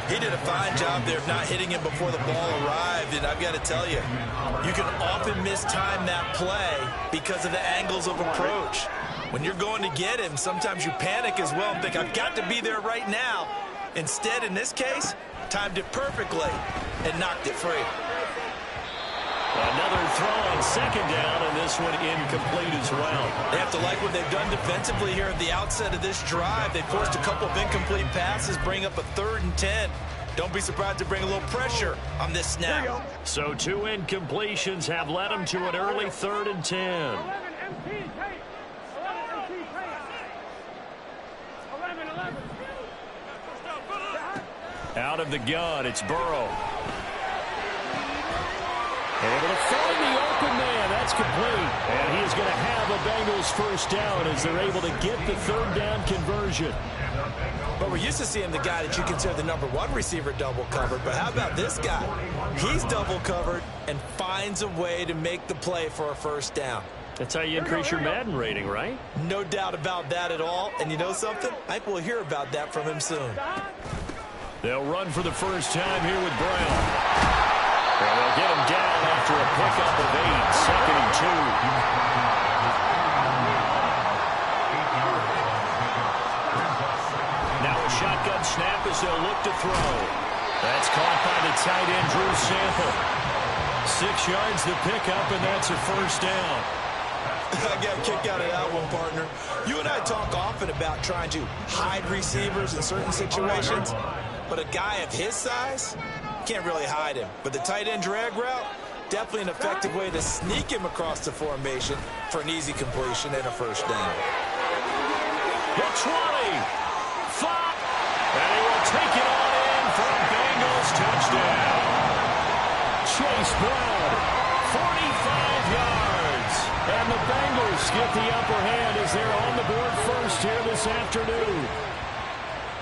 He did a fine job there of not hitting him before the ball arrived, and I've got to tell you, you can often mistime that play because of the angles of approach. When you're going to get him, sometimes you panic as well and think, I've got to be there right now. Instead, in this case, timed it perfectly and knocked it free. Another throw on second down, and this one incomplete as well. They have to like what they've done defensively here at the outset of this drive. They forced a couple of incomplete passes, bring up a 3rd and 10. Don't be surprised to bring a little pressure on this snap. So 2 incompletions have led them to an early 3rd and 10. Out of the gun, it's Burrow. Able to find the open man. That's complete. And he is going to have a Bengals first down as they're able to get the 3rd down conversion. But we're used to seeing the guy that you consider the #1 receiver double covered. But how about this guy? He's double covered and finds a way to make the play for a first down. That's how you increase your Madden rating, right? No doubt about that at all. And you know something? I think we'll hear about that from him soon. They'll run for the first time here with Brown. And they'll get him down after a pickup of 8, 2nd and 2. Now a shotgun snap as they'll look to throw. That's caught by the tight end, Drew Sample. 6 yards the pickup, and that's a first down. I got a kick out of that one, partner. You and I talk often about trying to hide receivers in certain situations, but a guy of his size can't really hide him. But the tight end drag route, definitely an effective way to sneak him across the formation for an easy completion and a first down. The 20, 5, and he will take it on in for a Bengals touchdown. Chase Brown, 45 yards. And the Bengals get the upper hand as they're on the board first here this afternoon.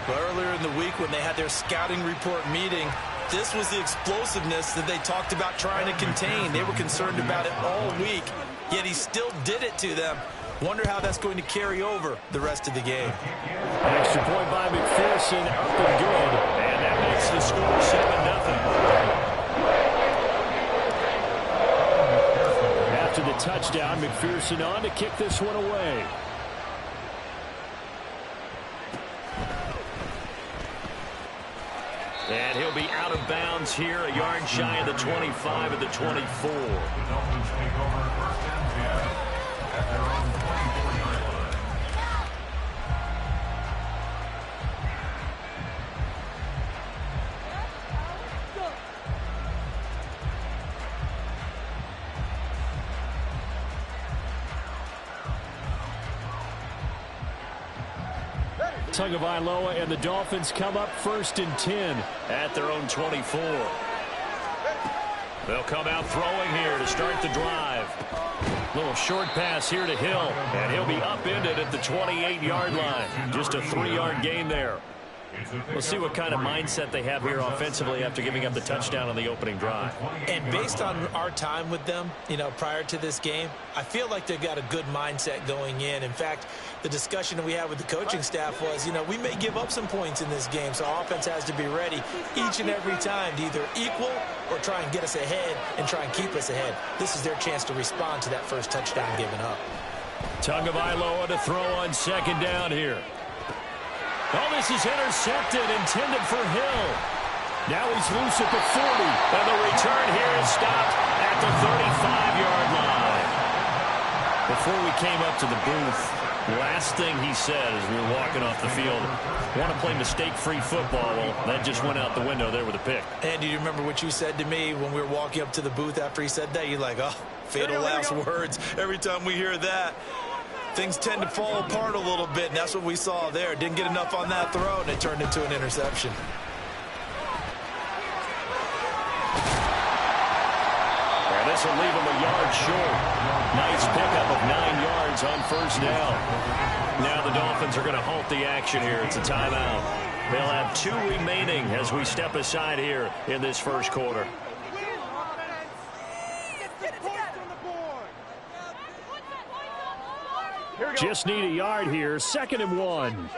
But earlier in the week when they had their scouting report meeting, this was the explosiveness that they talked about trying to contain. They were concerned about it all week, yet he still did it to them. Wonder how that's going to carry over the rest of the game. An extra point by McPherson, up and good. And that makes the score 7-0. After the touchdown, McPherson on to kick this one away. And he'll be out of bounds here, a yard shy of the 25 at the 24. The Dolphins take over 1st and 10 at their own 24-yard line. Tagovailoa and the Dolphins come up 1st and 10 at their own 24. They'll come out throwing here to start the drive. Little short pass here to Hill, and he'll be upended at the 28-yard line. Just a 3-yard gain there. We'll see what kind of mindset they have here offensively after giving up the touchdown on the opening drive. And based on our time with them, prior to this game, I feel like they've got a good mindset going in. In fact, the discussion that we had with the coaching staff was, we may give up some points in this game, so our offense has to be ready each and every time to either equal or try and get us ahead and try and keep us ahead. This is their chance to respond to that first touchdown given up. Tagovailoa to throw on second down here. Oh, this is intercepted, intended for Hill. Now he's loose at the 40. And the return here is stopped at the 35-yard line. Before we came up to the booth, last thing he said as we were walking off the field, want to play mistake-free football. Well, that just went out the window there with a pick. And do you remember what you said to me when we were walking up to the booth after he said that? You're like, oh, fatal last words. Every time we hear that, things tend to fall apart a little bit, and that's what we saw there. Didn't get enough on that throw, and it turned into an interception. And this will leave him a yard short. Nice pickup of 9 yards on first down. Now the Dolphins are going to halt the action here. It's a timeout. They'll have 2 remaining as we step aside here in this first quarter. Just need a yard here. 2nd and 1. Nowhere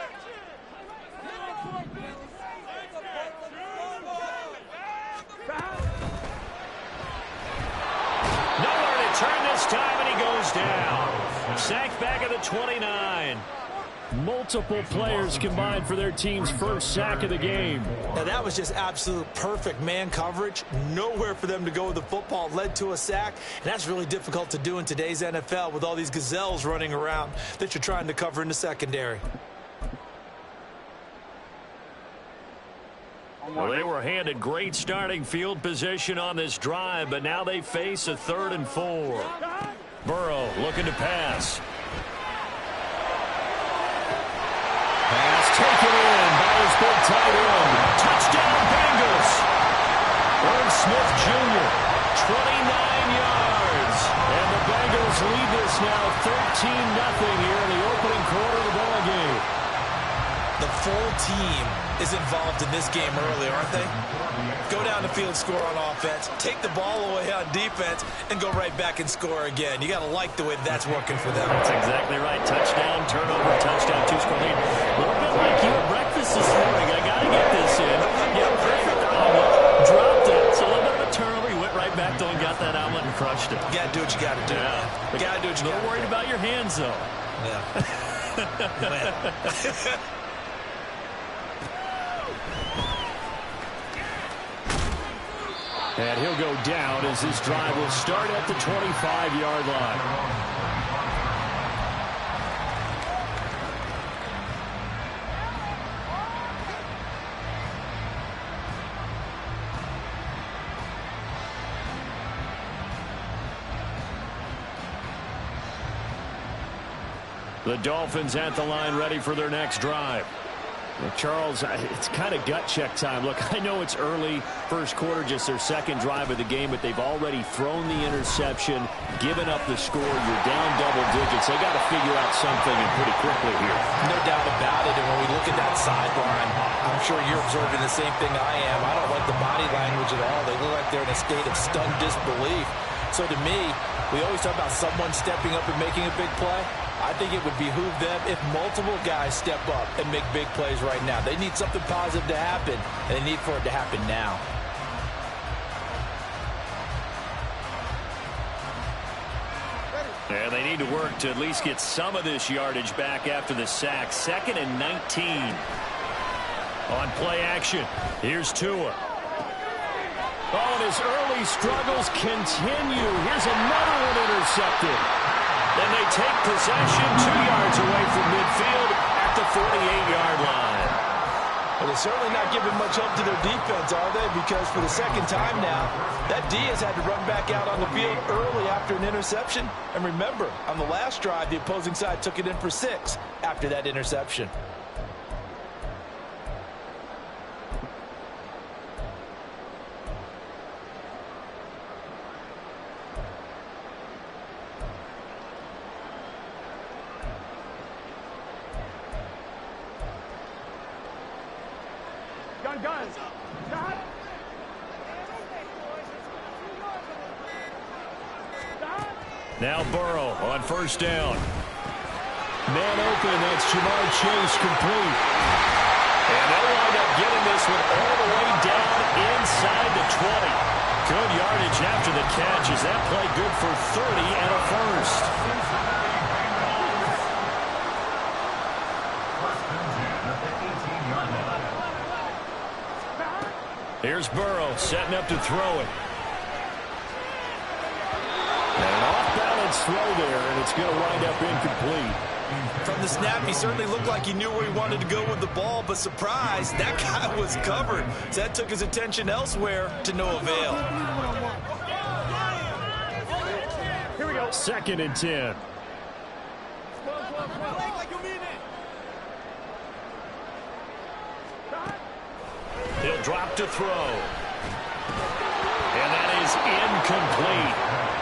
to turn this time, and he goes down. Sacked back at the 29. Multiple players combined for their team's first sack of the game. Now that was just absolute perfect man coverage. Nowhere for them to go with the football. Led to a sack, and that's really difficult to do in today's NFL with all these gazelles running around that you're trying to cover in the secondary. Well, they were handed great starting field position on this drive, but now they face a 3rd and 4. Burrow looking to pass. Pass taken in by his big tight end. Touchdown, Bengals. Irv Smith Jr., 29 yards. And the Bengals lead this now 13-0 here in the opening quarter of the ball game. The full team is involved in this game early, aren't they? Go down the field, score on offense, take the ball away on defense, and go right back and score again. You got to like the way that's working for them. That's exactly right. Touchdown, turnover, touchdown, 2-score lead. A little bit like you at breakfast this morning. I got to get this in. Yeah, perfect omelet. Dropped it. It's a little bit of a turnover. You went right back, though, and got that omelet and crushed it. You got to do what you got to do. Yeah. You got to do what you got to do. A little worried about your hands, though. Yeah. And he'll go down as this drive will start at the 25-yard line. The Dolphins at the line ready for their next drive. Well, Charles, it's kind of gut check time. Look, I know it's early, first quarter, just their second drive of the game, but they've already thrown the interception, given up the score. You're down double digits. They got to figure out something and pretty quickly here. No doubt about it. And when we look at that sideline, I'm sure you're observing the same thing I am. I don't like the body language at all. They look like they're in a state of stunned disbelief. So to me, we always talk about someone stepping up and making a big play. I think it would behoove them if multiple guys step up and make big plays right now. They need something positive to happen, and they need for it to happen now. And they need to work to at least get some of this yardage back after the sack. 2nd and 19. On play action, here's Tua. Oh, and his early struggles continue. Here's another one intercepted. Then they take possession 2 yards away from midfield at the 48-yard line. Well, they're certainly not giving much help to their defense, are they? Because for the second time now, that D has had to run back out on the field early after an interception. And remember, on the last drive, the opposing side took it in for 6 after that interception. Now Burrow on first down. Man open, that's Jamar Chase complete. And they'll wind up getting this one all the way down inside the 20. Good yardage after the catch. Is that play good for 30 and a first? Here's Burrow setting up to throw it. And an off-balance throw there, and it's going to wind up incomplete. From the snap, he certainly looked like he knew where he wanted to go with the ball, but surprise, that guy was covered. So that took his attention elsewhere to no avail. Here we go. 2nd and 10. He'll drop to throw. And that is incomplete.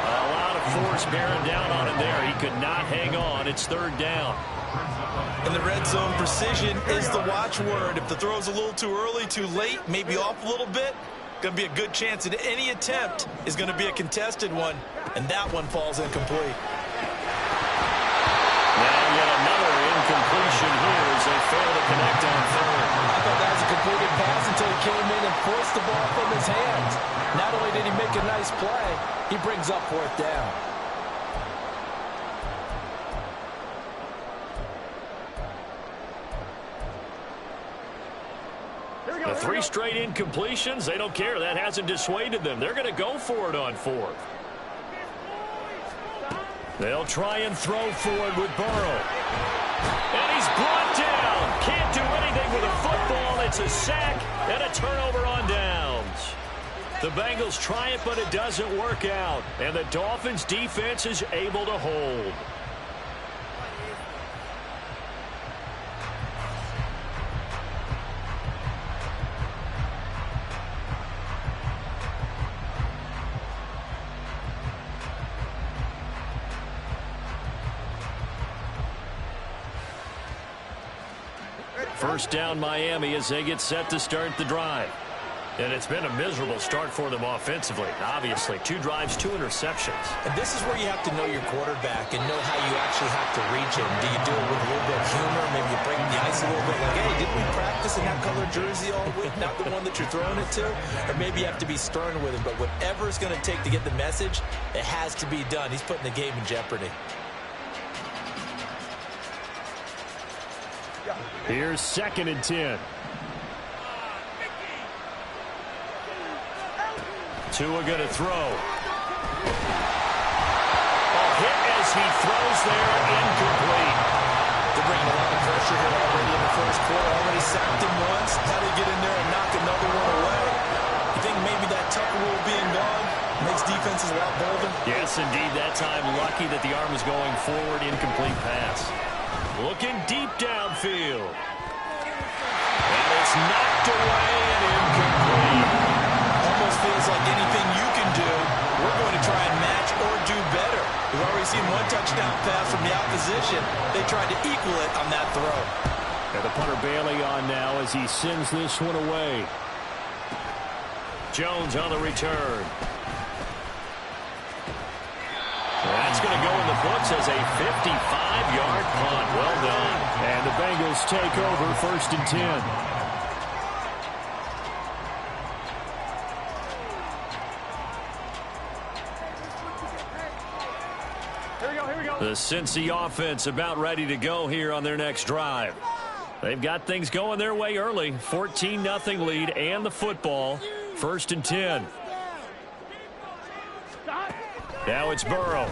A lot of force bearing down on him there. He could not hang on. It's 3rd down. In the red zone, precision is the watchword. If the throw's a little too early, too late, maybe off a little bit, going to be a good chance that any attempt is going to be a contested one, and that one falls incomplete. Now yet another incompletion here as they fail to connect on 3rd. I thought that was a completed pass until he came in and forced the ball from his hands. Not only did he make a nice play, he brings up 4th down. The 3 straight incompletions, they don't care. That hasn't dissuaded them. They're going to go for it on 4th. They'll try and throw forward with Burrow. And he's brought down. Can't do anything with a football. It's a sack and a turnover on downs. The Bengals try it, but it doesn't work out. And the Dolphins' defense is able to hold. First down Miami as they get set to start the drive. And it's been a miserable start for them offensively. Obviously, 2 drives, 2 interceptions. And this is where you have to know your quarterback and know how you actually have to reach him. Do you do it with a little bit of humor? Maybe you break the ice a little bit like, hey, didn't we practice in that colored jersey all week? Not the one that you're throwing it to? Or maybe you have to be stern with him. But whatever it's going to take to get the message, it has to be done. He's putting the game in jeopardy. Here's 2nd and 10. Tua going to throw. A hit as he throws there, incomplete. They're bringing a lot of pressure here already in the first quarter. Already sacked him once. How do you get in there and knock another one away? You think maybe that Tucker rule being gone makes defenses a lot bolder? Yes, indeed. That time lucky that the arm was going forward. Incomplete pass. Looking deep downfield. And it's knocked away and incomplete. Almost feels like anything you can do, we're going to try and match or do better. We've already seen 1 touchdown pass from the opposition. They tried to equal it on that throw. And the punter Bailey on now as he sends this one away. Jones on the return. That's going to go in the books as a 55-yard punt. Well done. And the Bengals take over 1st and 10. The Cincy offense about ready to go here on their next drive. They've got things going their way early. 14-0 lead and the football. 1st and 10. Now it's Burrow.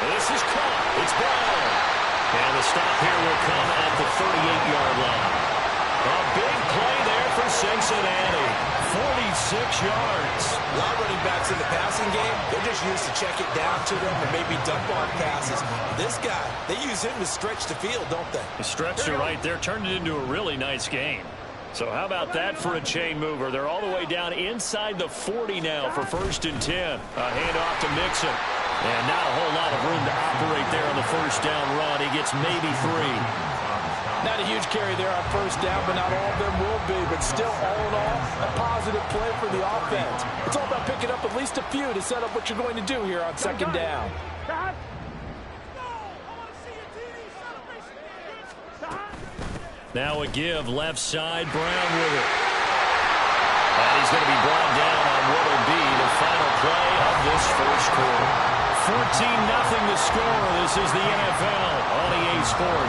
This is caught. It's ball. And the stop here will come at the 38-yard line. A big play there for Cincinnati. 46 yards. A lot of running backs in the passing game, they're just used to check it down to them or maybe dump off passes. This guy, they use him to stretch the field, don't they? The stretcher right there turned it into a really nice game. So how about that for a chain mover? They're all the way down inside the 40 now for 1st and 10. A handoff to Mixon. And not a whole lot of room to operate there on the 1st down run. He gets maybe 3. Not a huge carry there on first down, but not all of them will be. But still, all in all, a positive play for the offense. It's all about picking up at least a few to set up what you're going to do here on second down. Now a give, left side, Brown with it. And he's going to be brought down on what will be the final play of this first quarter. 14-0 the score. This is the NFL on EA Sports.